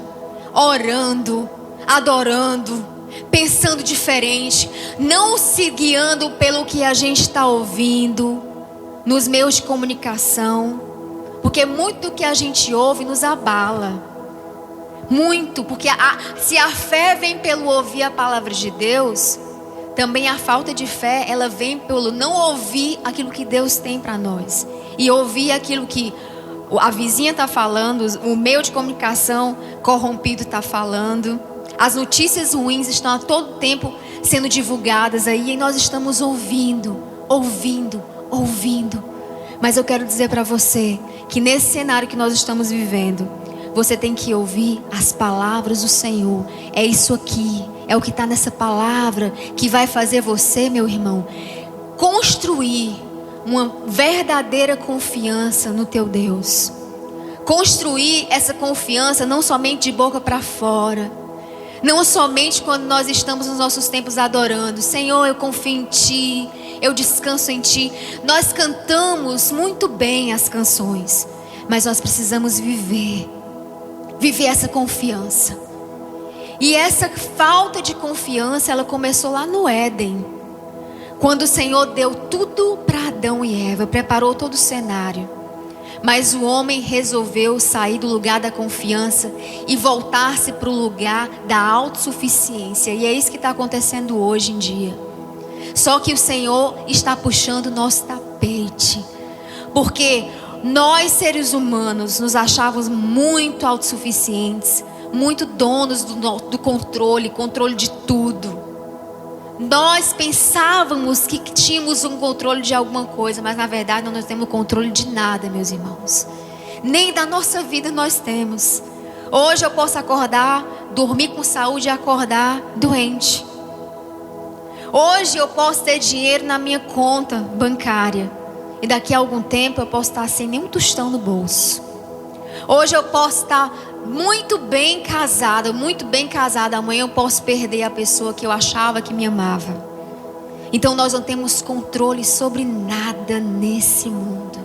orando, adorando, pensando diferente, não se guiando pelo que a gente está ouvindo nos meios de comunicação, porque muito do que a gente ouve nos abala. Muito, porque se a fé vem pelo ouvir a palavra de Deus, também a falta de fé, ela vem pelo não ouvir aquilo que Deus tem para nós. E ouvir aquilo que a vizinha está falando, o meio de comunicação corrompido está falando. As notícias ruins estão a todo tempo sendo divulgadas aí, e nós estamos ouvindo. Mas eu quero dizer para você que nesse cenário que nós estamos vivendo, você tem que ouvir as palavras do Senhor. É isso aqui, é o que está nessa palavra que vai fazer você, meu irmão, construir uma verdadeira confiança no teu Deus. Construir essa confiança não somente de boca para fora, não somente quando nós estamos nos nossos tempos adorando. Senhor, eu confio em Ti, eu descanso em Ti. Nós cantamos muito bem as canções, mas nós precisamos viver essa confiança. E essa falta de confiança, ela começou lá no Éden, quando o Senhor deu tudo para Adão e Eva, preparou todo o cenário. Mas o homem resolveu sair do lugar da confiança e voltar-se para o lugar da autossuficiência. E é isso que está acontecendo hoje em dia. Só que o Senhor está puxando o nosso tapete, porque nós, seres humanos, nos achávamos muito autossuficientes, muito donos do controle de tudo. Nós pensávamos que tínhamos um controle de alguma coisa, mas na verdade nós não temos controle de nada, meus irmãos. Nem da nossa vida nós temos. Hoje eu posso acordar, dormir com saúde e acordar doente. Hoje eu posso ter dinheiro na minha conta bancária e daqui a algum tempo eu posso estar sem nenhum tostão no bolso. Hoje eu posso estar muito bem casada, amanhã eu posso perder a pessoa que eu achava que me amava. Então nós não temos controle sobre nada nesse mundo.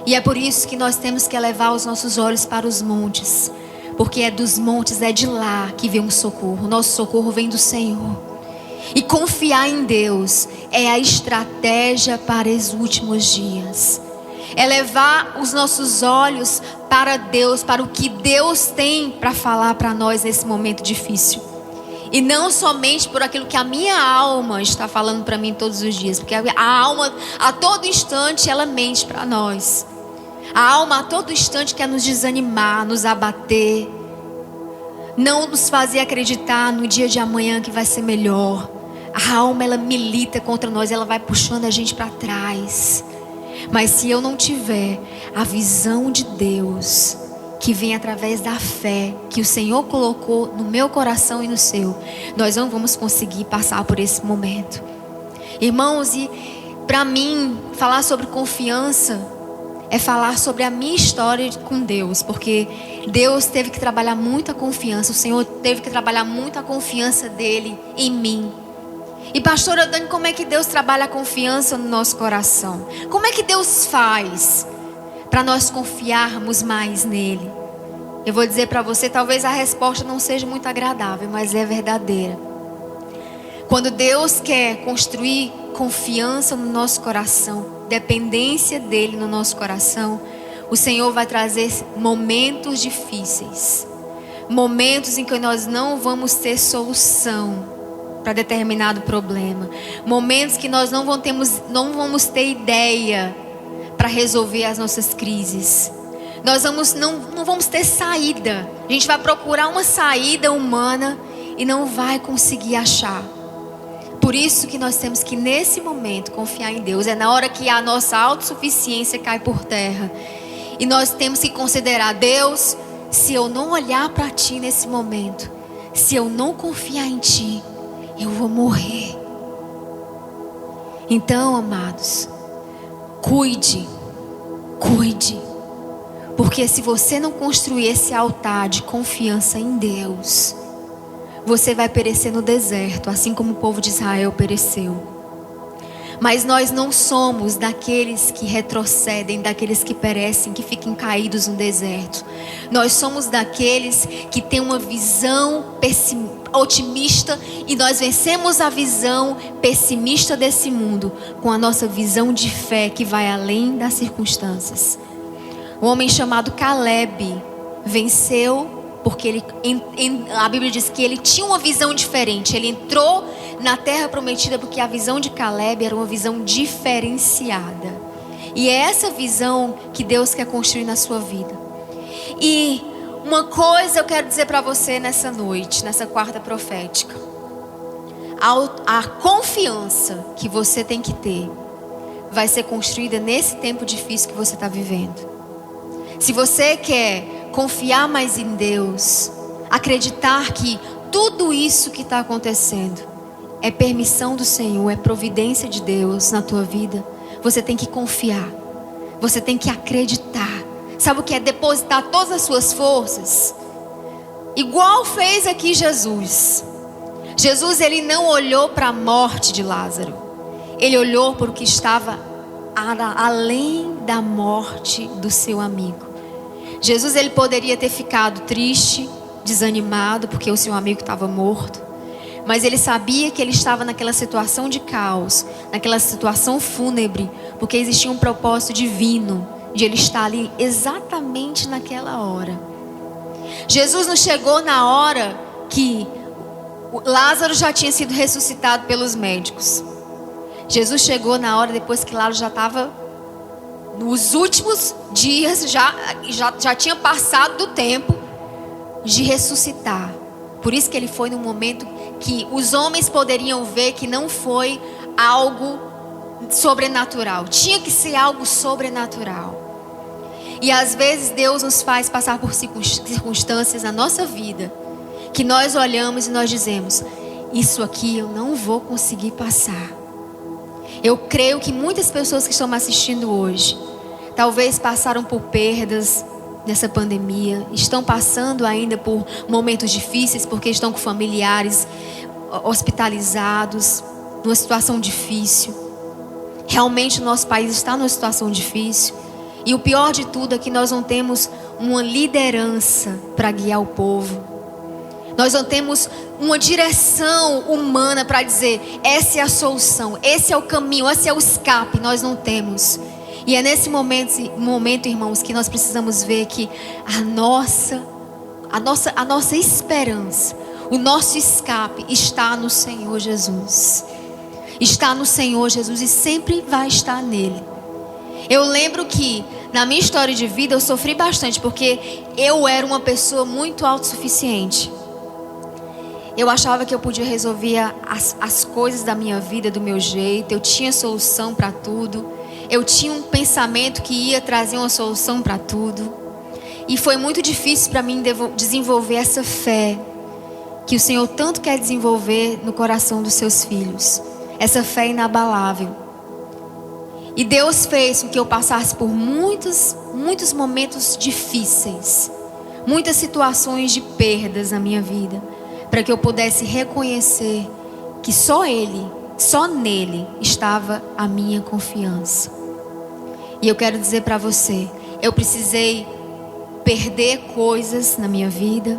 E é por isso que nós temos que elevar os nossos olhos para os montes, porque é dos montes, é de lá que vem o socorro. O nosso socorro vem do Senhor. E confiar em Deus é a estratégia para os últimos dias. É levar os nossos olhos para Deus, para o que Deus tem para falar para nós nesse momento difícil. E não somente por aquilo que a minha alma está falando para mim todos os dias. Porque a alma, a todo instante, ela mente para nós. A alma, a todo instante, quer nos desanimar, nos abater. Não nos fazer acreditar no dia de amanhã que vai ser melhor. A alma, ela milita contra nós, ela vai puxando a gente para trás. Mas se eu não tiver a visão de Deus, que vem através da fé que o Senhor colocou no meu coração e no seu, nós não vamos conseguir passar por esse momento. Irmãos, e para mim, falar sobre confiança é falar sobre a minha história com Deus, porque Deus teve que trabalhar muita confiança, o Senhor teve que trabalhar muita confiança dele em mim. E pastora Dani, como é que Deus trabalha a confiança no nosso coração? Como é que Deus faz para nós confiarmos mais nele? Eu vou dizer para você, talvez a resposta não seja muito agradável, mas é verdadeira. Quando Deus quer construir confiança no nosso coração, dependência dele no nosso coração, o Senhor vai trazer momentos difíceis, momentos em que nós não vamos ter solução para determinado problema, momentos que nós não vamos ter ideia para resolver as nossas crises. Nós não vamos ter saída. A gente vai procurar uma saída humana e não vai conseguir achar. Por isso que nós temos que nesse momento confiar em Deus. É na hora que a nossa autossuficiência cai por terra. E nós temos que considerar: Deus, se eu não olhar para Ti nesse momento, se eu não confiar em Ti, eu vou morrer. Então, amados, cuide. Porque se você não construir esse altar de confiança em Deus, você vai perecer no deserto, assim como o povo de Israel pereceu. Mas nós não somos daqueles que retrocedem, daqueles que perecem, que ficam caídos no deserto. Nós somos daqueles que têm uma visão otimista, e nós vencemos a visão pessimista desse mundo com a nossa visão de fé que vai além das circunstâncias. Um homem chamado Caleb venceu porque a Bíblia diz que ele tinha uma visão diferente. Ele entrou na terra prometida porque a visão de Caleb era uma visão diferenciada. E é essa visão que Deus quer construir na sua vida. E uma coisa eu quero dizer para você nessa noite, nessa quarta profética: a confiança que você tem que ter vai ser construída nesse tempo difícil que você está vivendo. Se você quer confiar mais em Deus, acreditar que tudo isso que está acontecendo é permissão do Senhor, é providência de Deus na tua vida, você tem que confiar, você tem que acreditar. Sabe o que é? Depositar todas as suas forças, igual fez aqui Jesus. Jesus, ele não olhou para a morte de Lázaro, ele olhou para o que estava além da morte do seu amigo. Jesus, ele poderia ter ficado triste, desanimado, porque o seu amigo estava morto. Mas ele sabia que ele estava naquela situação de caos, naquela situação fúnebre, porque existia um propósito divino de ele estar ali exatamente naquela hora. Jesus não chegou na hora que Lázaro já tinha sido ressuscitado pelos médicos. Jesus chegou na hora depois que Lázaro já estava nos últimos dias, já tinha passado do tempo de ressuscitar. Por isso que ele foi num momento que os homens poderiam ver que não foi algo sobrenatural. Tinha que ser algo sobrenatural. E às vezes Deus nos faz passar por circunstâncias na nossa vida que nós olhamos e nós dizemos: isso aqui eu não vou conseguir passar. Eu creio que muitas pessoas que estão me assistindo hoje talvez passaram por perdas nessa pandemia, estão passando ainda por momentos difíceis porque estão com familiares hospitalizados, numa situação difícil. Realmente o nosso país está numa situação difícil. E o pior de tudo é que nós não temos uma liderança para guiar o povo. Nós não temos uma direção humana para dizer: essa é a solução, esse é o caminho, esse é o escape. Nós não temos. E é nesse momento, irmãos, que nós precisamos ver que a nossa esperança, o nosso escape está no Senhor Jesus. Está no Senhor Jesus e sempre vai estar nele. Eu lembro que na minha história de vida eu sofri bastante, porque eu era uma pessoa muito autossuficiente. Eu achava que eu podia resolver as coisas da minha vida do meu jeito. Eu tinha solução para tudo. Eu tinha um pensamento que ia trazer uma solução para tudo. E foi muito difícil para mim desenvolver essa fé que o Senhor tanto quer desenvolver no coração dos seus filhos. Essa fé inabalável. E Deus fez com que eu passasse por muitos momentos difíceis. Muitas situações de perdas na minha vida. Para que eu pudesse reconhecer que só nele estava a minha confiança. E eu quero dizer para você, eu precisei perder coisas na minha vida.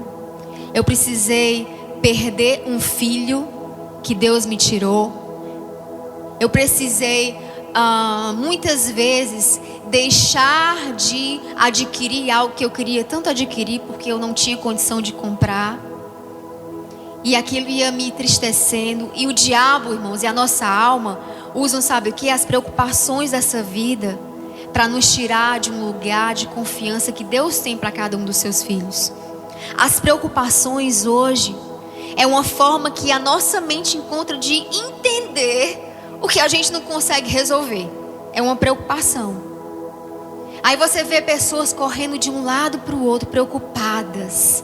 Eu precisei perder um filho que Deus me tirou. Eu precisei muitas vezes deixar de adquirir algo que eu queria tanto adquirir, porque eu não tinha condição de comprar. E aquilo ia me entristecendo. E o diabo, irmãos, e a nossa alma usam, sabe o que? As preocupações dessa vida para nos tirar de um lugar de confiança que Deus tem para cada um dos seus filhos. As preocupações hoje é uma forma que a nossa mente encontra de entender o que a gente não consegue resolver. É uma preocupação. Aí você vê pessoas correndo de um lado para o outro, preocupadas.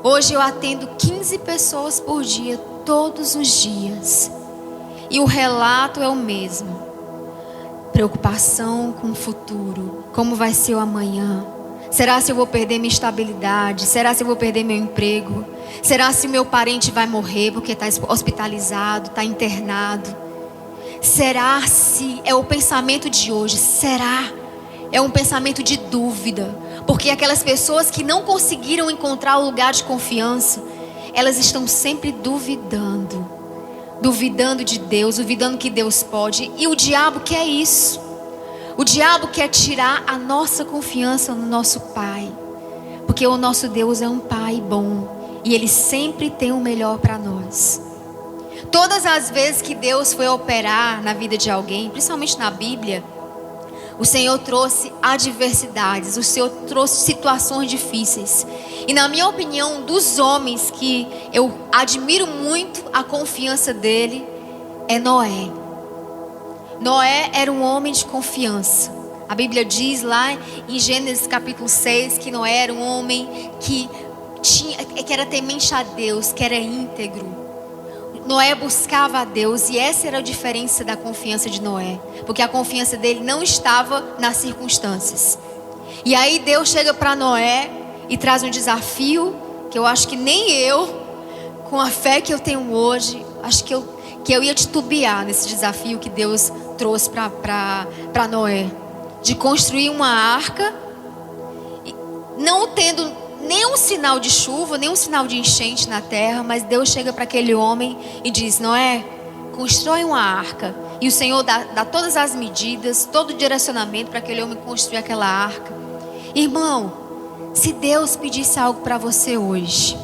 Hoje eu atendo 15 pessoas por dia, todos os dias. E o relato é o mesmo. Preocupação com o futuro. Como vai ser o amanhã? Será se eu vou perder minha estabilidade? Será se eu vou perder meu emprego? Será se meu parente vai morrer porque está hospitalizado, está internado? Será se é o pensamento de hoje? Será? É um pensamento de dúvida. Porque aquelas pessoas que não conseguiram encontrar o lugar de confiança, elas estão sempre duvidando. Duvidando de Deus, duvidando que Deus pode. E o diabo quer isso. O diabo quer tirar a nossa confiança no nosso Pai. Porque o nosso Deus é um Pai bom. E Ele sempre tem o melhor para nós. Todas as vezes que Deus foi operar na vida de alguém, principalmente na Bíblia, o Senhor trouxe adversidades, o Senhor trouxe situações difíceis. E na minha opinião, dos homens que eu admiro muito a confiança dele, é Noé. Noé era um homem de confiança. A Bíblia diz lá em Gênesis capítulo 6 que Noé era um homem que era temente a Deus, que era íntegro. Noé buscava a Deus, e essa era a diferença da confiança de Noé, porque a confiança dele não estava nas circunstâncias. E aí Deus chega para Noé e traz um desafio que eu acho que nem eu, com a fé que eu tenho hoje, acho que eu ia titubear nesse desafio que Deus trouxe para Noé, de construir uma arca, não tendo nenhum sinal de chuva, nenhum sinal de enchente na terra, mas Deus chega para aquele homem e diz: Noé, constrói uma arca. E o Senhor dá todas as medidas, todo o direcionamento para aquele homem construir aquela arca. Irmão, se Deus pedisse algo para você hoje,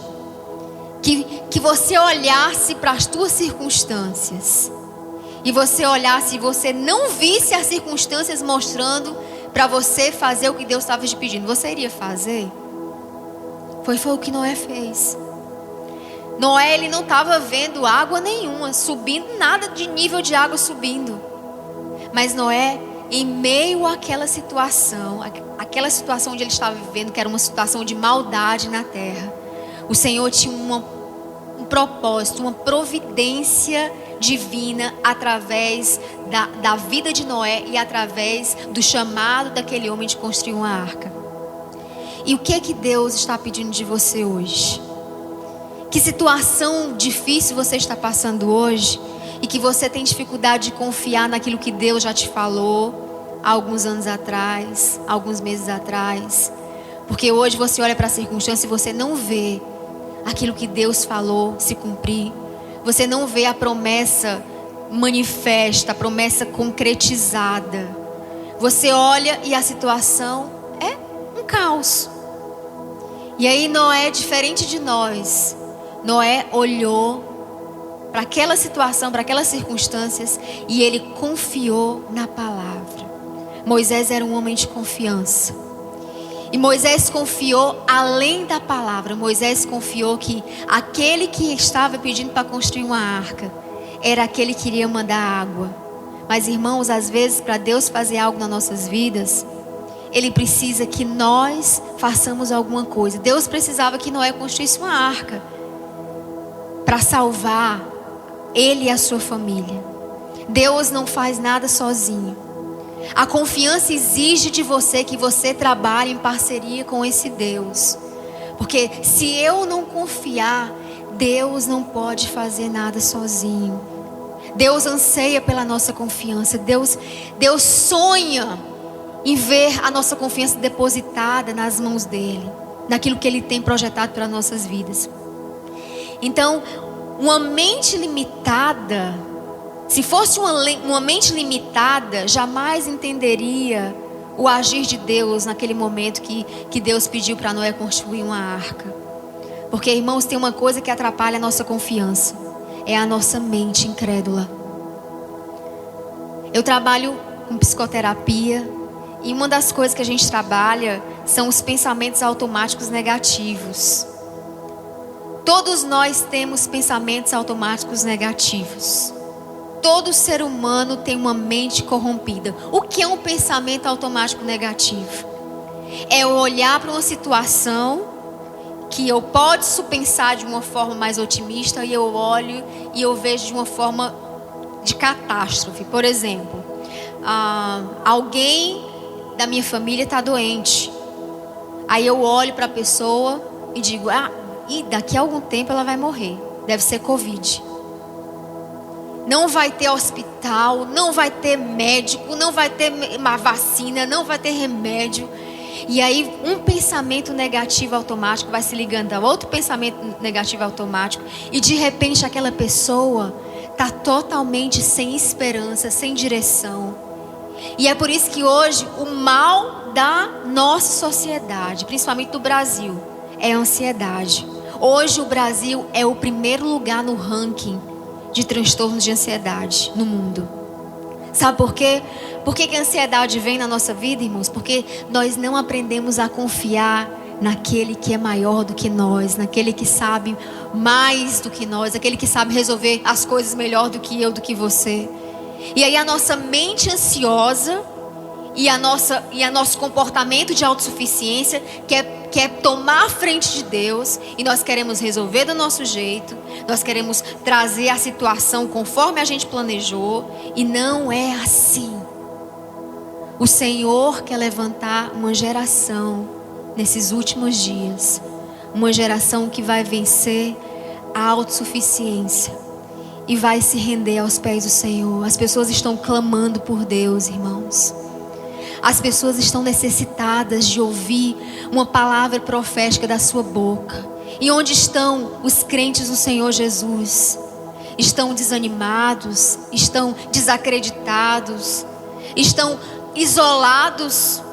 que você olhasse para as tuas circunstâncias, e você olhasse e você não visse as circunstâncias mostrando para você fazer o que Deus estava te pedindo, você iria fazer? Foi o que Noé fez. Noé, ele não estava vendo água nenhuma subindo, nada de nível de água subindo. Mas Noé, em meio àquela situação onde ele estava vivendo, que era uma situação de maldade na terra, o Senhor tinha um propósito, uma providência divina através da vida de Noé e através do chamado daquele homem de construir uma arca. E o que é que Deus está pedindo de você hoje? Que situação difícil você está passando hoje e que você tem dificuldade de confiar naquilo que Deus já te falou há alguns anos atrás, alguns meses atrás? Porque hoje você olha para a circunstância e você não vê aquilo que Deus falou se cumprir. Você não vê a promessa manifesta, a promessa concretizada. Você olha e a situação é um caos. E aí Noé, diferente de nós, Noé olhou para aquela situação, para aquelas circunstâncias, e ele confiou na palavra. Moisés era um homem de confiança. E Moisés confiou além da palavra. Moisés confiou que aquele que estava pedindo para construir uma arca era aquele que iria mandar água. Mas, irmãos, às vezes, para Deus fazer algo nas nossas vidas, Ele precisa que nós façamos alguma coisa. Deus precisava que Noé construísse uma arca para salvar ele e a sua família. Deus não faz nada sozinho. A confiança exige de você que você trabalhe em parceria com esse Deus. Porque se eu não confiar, Deus não pode fazer nada sozinho. Deus anseia pela nossa confiança. Deus sonha em ver a nossa confiança depositada nas mãos dEle, naquilo que Ele tem projetado para nossas vidas. Então, uma mente limitada, se fosse uma mente limitada, jamais entenderia o agir de Deus naquele momento que Deus pediu para Noé construir uma arca. Porque, irmãos, tem uma coisa que atrapalha a nossa confiança: é a nossa mente incrédula. Eu trabalho com psicoterapia e uma das coisas que a gente trabalha são os pensamentos automáticos negativos. Todos nós temos pensamentos automáticos negativos. Todo ser humano tem uma mente corrompida. O que é um pensamento automático negativo? É eu olhar para uma situação que eu posso pensar de uma forma mais otimista, e eu olho e eu vejo de uma forma de catástrofe. Por exemplo, alguém da minha família está doente. Aí eu olho para a pessoa e digo: e daqui a algum tempo ela vai morrer. Deve ser Covid. Não vai ter hospital, não vai ter médico, não vai ter uma vacina, não vai ter remédio. E aí um pensamento negativo automático vai se ligando a outro pensamento negativo automático. E de repente aquela pessoa está totalmente sem esperança, sem direção. E é por isso que hoje o mal da nossa sociedade, principalmente do Brasil, é a ansiedade. Hoje o Brasil é o primeiro lugar no ranking de transtornos de ansiedade no mundo. Sabe por quê? Por que a ansiedade vem na nossa vida, irmãos? Porque nós não aprendemos a confiar naquele que é maior do que nós, naquele que sabe mais do que nós, aquele que sabe resolver as coisas melhor do que eu, do que você. E aí a nossa mente ansiosa e nosso comportamento de autossuficiência quer tomar a frente de Deus, e nós queremos resolver do nosso jeito, nós queremos trazer a situação conforme a gente planejou, e não é assim. O Senhor quer levantar uma geração nesses últimos dias, uma geração que vai vencer a autossuficiência e vai se render aos pés do Senhor. As pessoas estão clamando por Deus, irmãos. As pessoas estão necessitadas de ouvir uma palavra profética da sua boca. E onde estão os crentes do Senhor Jesus? Estão desanimados, estão desacreditados, estão isolados,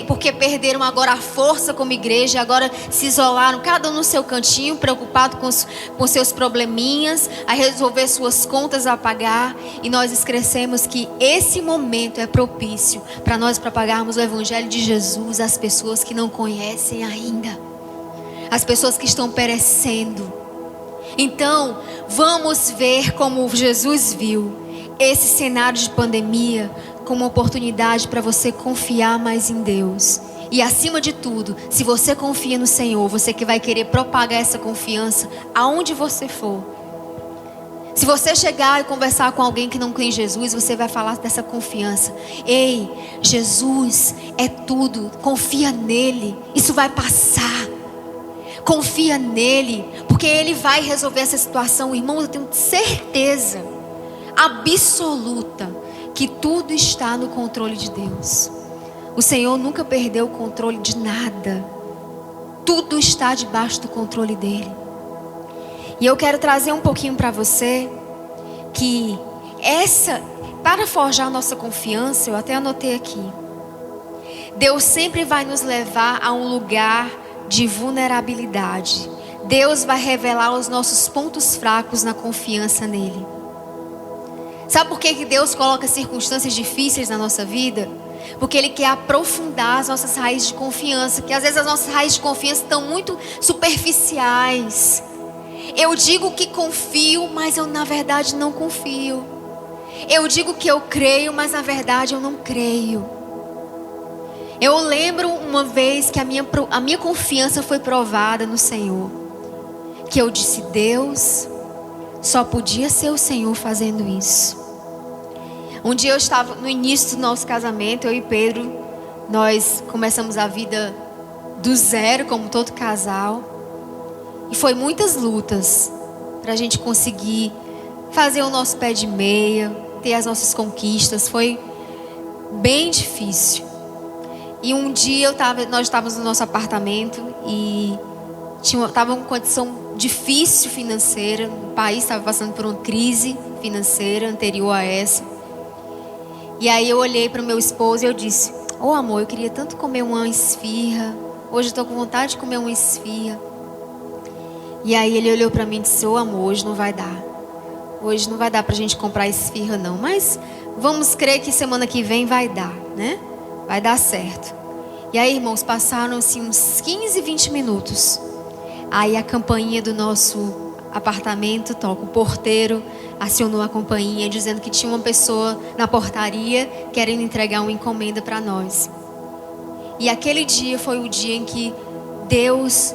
porque perderam agora a força como igreja, agora se isolaram, cada um no seu cantinho, preocupado com seus probleminhas, a resolver suas contas a pagar. E nós esquecemos que esse momento é propício para nós propagarmos o Evangelho de Jesus às pessoas que não conhecem ainda, as pessoas que estão perecendo. Então, vamos ver como Jesus viu esse cenário de pandemia como uma oportunidade para você confiar mais em Deus. E acima de tudo, se você confia no Senhor, você que vai querer propagar essa confiança aonde você for. Se você chegar e conversar com alguém que não crê em Jesus, você vai falar dessa confiança. Ei, Jesus é tudo, confia nele, isso vai passar. Confia nele, porque ele vai resolver essa situação. Irmãos, eu tenho certeza absoluta que tudo está no controle de Deus. O Senhor nunca perdeu o controle de nada. Tudo está debaixo do controle dele. E eu quero trazer um pouquinho para você que para forjar nossa confiança, eu até anotei aqui. Deus sempre vai nos levar a um lugar de vulnerabilidade. Deus vai revelar os nossos pontos fracos na confiança nele. Sabe por que Deus coloca circunstâncias difíceis na nossa vida? Porque Ele quer aprofundar as nossas raízes de confiança. Que às vezes as nossas raízes de confiança estão muito superficiais. Eu digo que confio, mas eu na verdade não confio. Eu digo que eu creio, mas na verdade eu não creio. Eu lembro uma vez que a minha confiança foi provada no Senhor. Que eu disse, Deus, só podia ser o Senhor fazendo isso. Um dia eu estava no início do nosso casamento, eu e Pedro, nós começamos a vida do zero, como todo casal. E foi muitas lutas para a gente conseguir fazer o nosso pé de meia, ter as nossas conquistas. Foi bem difícil. E um dia nós estávamos no nosso apartamento e estava uma condição difícil financeira. O país estava passando por uma crise financeira anterior a essa. E aí eu olhei para o meu esposo e eu disse, amor, eu queria tanto comer uma esfirra. Hoje eu estou com vontade de comer uma esfirra. E aí ele olhou para mim e disse, amor, hoje não vai dar. Hoje não vai dar para a gente comprar esfirra não. Mas vamos crer que semana que vem vai dar, né? Vai dar certo. E aí, irmãos, passaram assim uns 15, 20 minutos. Aí a campainha do nosso apartamento toca. O porteiro acionou a campainha dizendo que tinha uma pessoa na portaria querendo entregar uma encomenda para nós. E aquele dia foi o dia em que Deus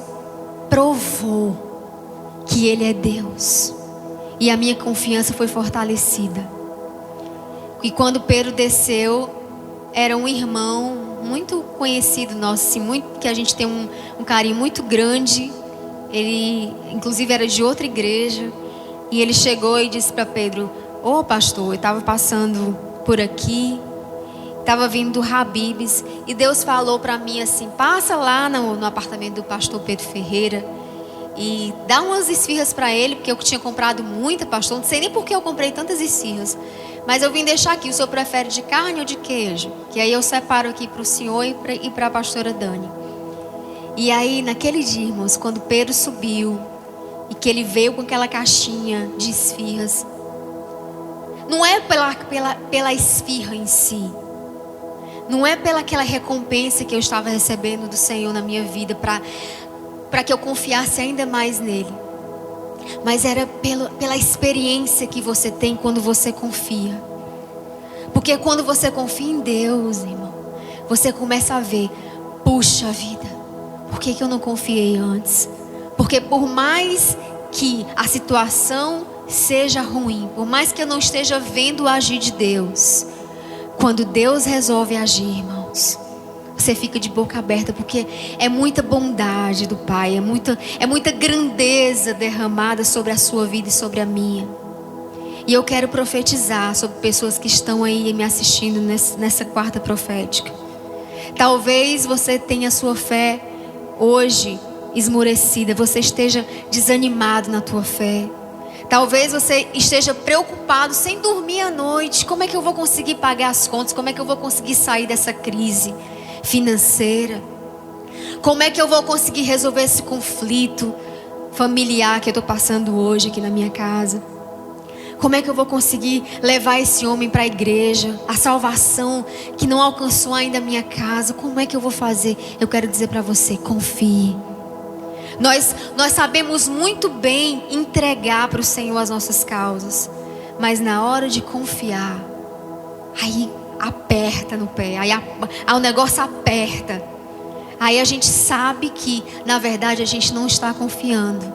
provou que Ele é Deus. E a minha confiança foi fortalecida. E quando Pedro desceu, era um irmão muito conhecido nosso, assim, que a gente tem um carinho muito grande. Ele, inclusive, era de outra igreja. E ele chegou e disse para Pedro, pastor, eu estava passando por aqui, estava vindo do Habib's, e Deus falou para mim assim, passa lá no apartamento do pastor Pedro Ferreira e dá umas esfirras para ele, porque eu tinha comprado muita, pastor, não sei nem por que eu comprei tantas esfirras, mas eu vim deixar aqui, o senhor prefere de carne ou de queijo? Que aí eu separo aqui para o senhor e para a pastora Dani. E aí naquele dia, irmãos, quando Pedro subiu e que ele veio com aquela caixinha de esfirras, não é pela esfirra em si, não é pela aquela recompensa que eu estava recebendo do Senhor na minha vida para que eu confiasse ainda mais nele, mas era pela experiência que você tem quando você confia. Porque quando você confia em Deus, irmão, você começa a ver, puxa vida, por que eu não confiei antes? Porque por mais que a situação seja ruim, por mais que eu não esteja vendo o agir de Deus, quando Deus resolve agir, irmãos, você fica de boca aberta, porque é muita bondade do Pai, é muita grandeza derramada sobre a sua vida e sobre a minha. E eu quero profetizar sobre pessoas que estão aí me assistindo nessa quarta profética. Talvez você tenha sua fé hoje esmorecida, você esteja desanimado na tua fé. Talvez você esteja preocupado, sem dormir à noite. Como é que eu vou conseguir pagar as contas? Como é que eu vou conseguir sair dessa crise financeira? Como é que eu vou conseguir resolver esse conflito familiar que eu estou passando hoje aqui na minha casa? Como é que eu vou conseguir levar esse homem para a igreja? A salvação que não alcançou ainda a minha casa, como é que eu vou fazer? Eu quero dizer para você, confie. Nós sabemos muito bem entregar para o Senhor as nossas causas, mas na hora de confiar, aí aperta no pé, aí o negócio aperta. Aí a gente sabe que, na verdade, a gente não está confiando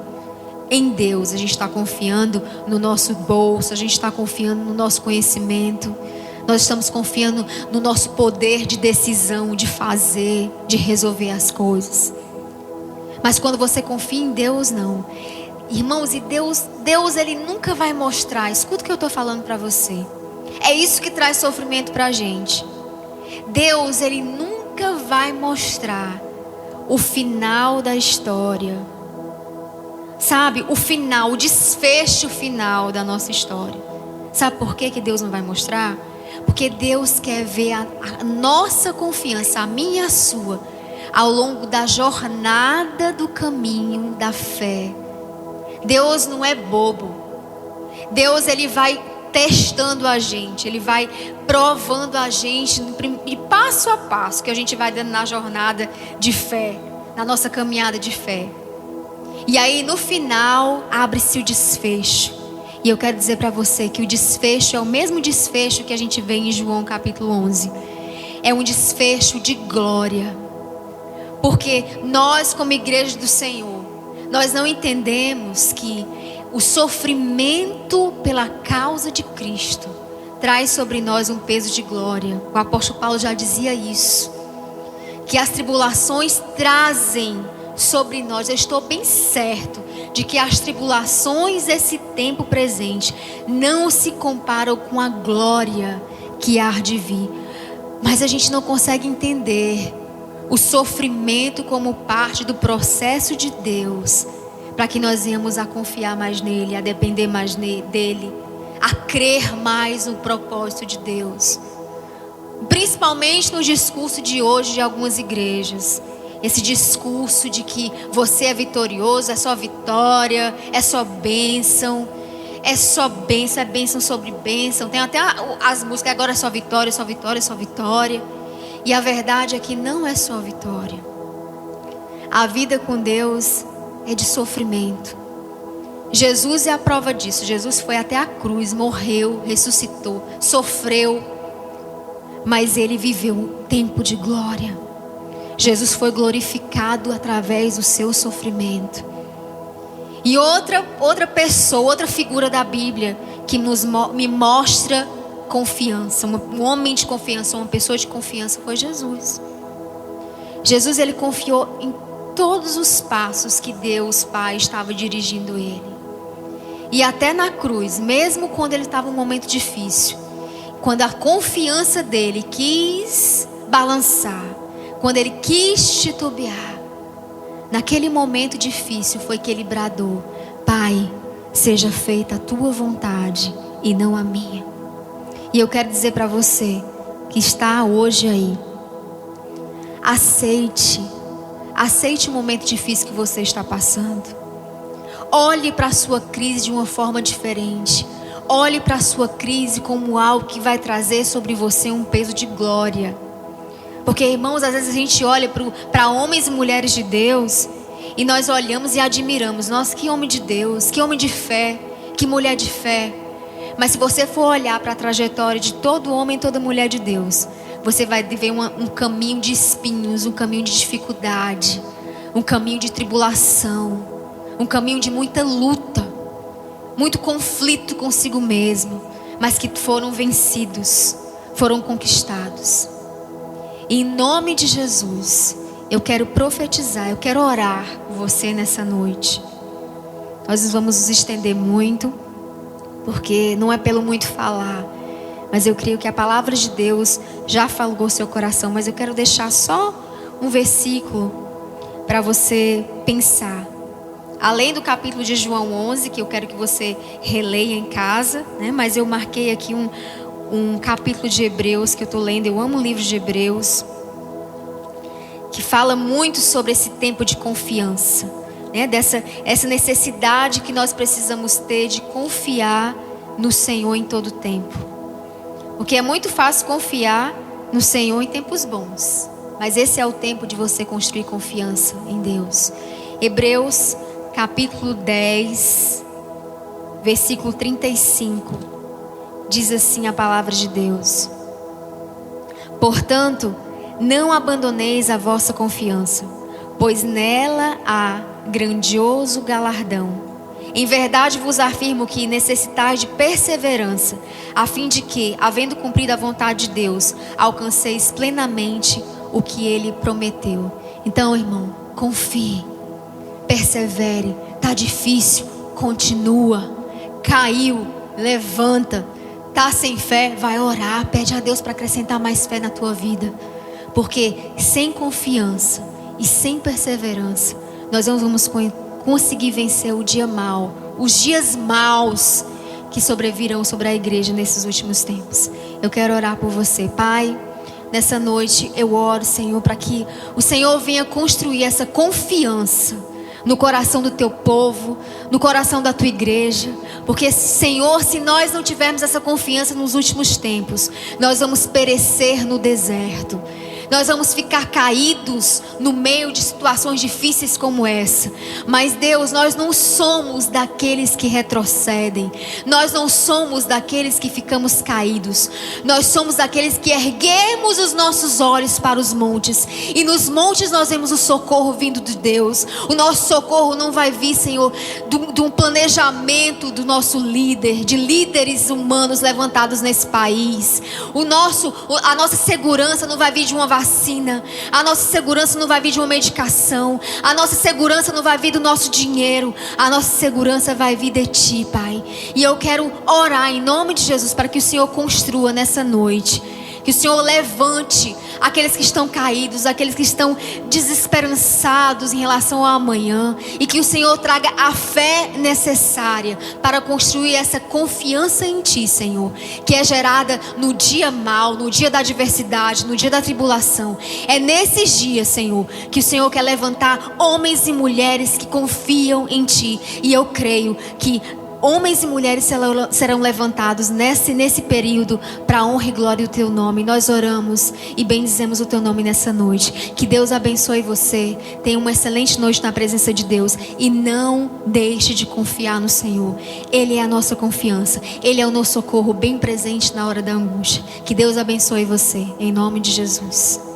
em Deus, a gente está confiando no nosso bolso, a gente está confiando no nosso conhecimento, nós estamos confiando no nosso poder de decisão, de fazer, de resolver as coisas. Mas quando você confia em Deus, não. Irmãos, e Deus Ele nunca vai mostrar. Escuta o que eu estou falando para você. É isso que traz sofrimento para a gente. Deus, Ele nunca vai mostrar o final da história. Sabe? O final, o desfecho final da nossa história. Sabe por que Deus não vai mostrar? Porque Deus quer ver a nossa confiança, a minha e a sua, ao longo da jornada do caminho da fé. Deus não é bobo. Deus, Ele vai testando a gente, Ele vai provando a gente de passo a passo que a gente vai dando na jornada de fé, na nossa caminhada de fé. E aí no final abre-se o desfecho. E eu quero dizer para você que o desfecho é o mesmo desfecho que a gente vê em João capítulo 11. É um desfecho de glória. Porque nós, como igreja do Senhor, nós não entendemos que o sofrimento pela causa de Cristo traz sobre nós um peso de glória. O apóstolo Paulo já dizia isso. Que as tribulações trazem sobre nós, eu estou bem certo de que as tribulações desse tempo presente não se comparam com a glória que há de vir. Mas a gente não consegue entender o sofrimento como parte do processo de Deus, para que nós venhamos a confiar mais nele, a depender mais dele, a crer mais no propósito de Deus. Principalmente no discurso de hoje de algumas igrejas. Esse discurso de que você é vitorioso, é só vitória, é só bênção, é bênção sobre bênção. Tem até as músicas, agora é só vitória, só vitória, só vitória. E a verdade é que não é só vitória. A vida com Deus é de sofrimento. Jesus é a prova disso. Jesus foi até a cruz, morreu, ressuscitou, sofreu, mas Ele viveu um tempo de glória. Jesus foi glorificado através do seu sofrimento. E outra pessoa, outra figura da Bíblia que me mostra confiança, um homem de confiança, uma pessoa de confiança, foi Jesus. Jesus, Ele confiou em todos os passos que Deus Pai estava dirigindo Ele. E até na cruz, mesmo quando Ele estava em um momento difícil, quando a confiança dele quis balançar, quando ele quis titubear, naquele momento difícil foi que ele bradou: Pai, seja feita a tua vontade e não a minha. E eu quero dizer para você que está hoje aí, aceite o momento difícil que você está passando. Olhe para a sua crise de uma forma diferente. Olhe para a sua crise como algo que vai trazer sobre você um peso de glória. Porque, irmãos, às vezes a gente olha para homens e mulheres de Deus e nós olhamos e admiramos. Nossa, que homem de Deus, que homem de fé, que mulher de fé. Mas se você for olhar para a trajetória de todo homem e toda mulher de Deus, você vai ver um caminho de espinhos, um caminho de dificuldade, um caminho de tribulação, um caminho de muita luta, muito conflito consigo mesmo, mas que foram vencidos, foram conquistados. E em nome de Jesus, eu quero profetizar, eu quero orar por você nessa noite. Nós vamos nos estender muito, porque não é pelo muito falar, mas eu creio que a palavra de Deus já falou seu coração. Mas eu quero deixar só um versículo para você pensar. Além do capítulo de João 11, que eu quero que você releia em casa, né? Mas eu marquei aqui um capítulo de Hebreus que eu estou lendo. Eu amo o livro de Hebreus, que fala muito sobre esse tempo de confiança, né? Essa necessidade que nós precisamos ter de confiar no Senhor em todo tempo. Porque é muito fácil confiar no Senhor em tempos bons, mas esse é o tempo de você construir confiança em Deus. Hebreus capítulo 10, versículo 35, diz assim a palavra de Deus: Portanto, não abandoneis a vossa confiança, pois nela há grandioso galardão. Em verdade vos afirmo que necessitais de perseverança, a fim de que, havendo cumprido a vontade de Deus, alcanceis plenamente o que Ele prometeu. Então, irmão, confie, persevere. Tá difícil, continua. Caiu, levanta. Tá sem fé, vai orar, pede a Deus para acrescentar mais fé na tua vida. Porque sem confiança e sem perseverança, nós não vamos conseguir vencer o dia mau, os dias maus que sobrevirão sobre a igreja nesses últimos tempos. Eu quero orar por você, Pai. Nessa noite eu oro, Senhor, para que o Senhor venha construir essa confiança no coração do teu povo, no coração da tua igreja. Porque, Senhor, se nós não tivermos essa confiança nos últimos tempos, nós vamos perecer no deserto. Nós vamos ficar caídos no meio de situações difíceis como essa. Mas, Deus, nós não somos daqueles que retrocedem. Nós não somos daqueles que ficamos caídos. Nós somos daqueles que erguemos os nossos olhos para os montes. E nos montes nós vemos o socorro vindo de Deus. O nosso socorro não vai vir, Senhor, de um planejamento do nosso líder, de líderes humanos levantados nesse país. A nossa segurança não vai vir de uma vacina. A nossa segurança não vai vir de uma medicação. A nossa segurança não vai vir do nosso dinheiro. A nossa segurança vai vir de Ti, Pai. E eu quero orar em nome de Jesus para que o Senhor construa nessa noite. Que o Senhor levante aqueles que estão caídos, aqueles que estão desesperançados em relação ao amanhã. E que o Senhor traga a fé necessária para construir essa confiança em Ti, Senhor. Que é gerada no dia mau, no dia da adversidade, no dia da tribulação. É nesses dias, Senhor, que o Senhor quer levantar homens e mulheres que confiam em Ti. E eu creio que homens e mulheres serão levantados nesse período para a honra e glória do Teu nome. Nós oramos e bendizemos o Teu nome nessa noite. Que Deus abençoe você. Tenha uma excelente noite na presença de Deus. E não deixe de confiar no Senhor. Ele é a nossa confiança. Ele é o nosso socorro bem presente na hora da angústia. Que Deus abençoe você. Em nome de Jesus.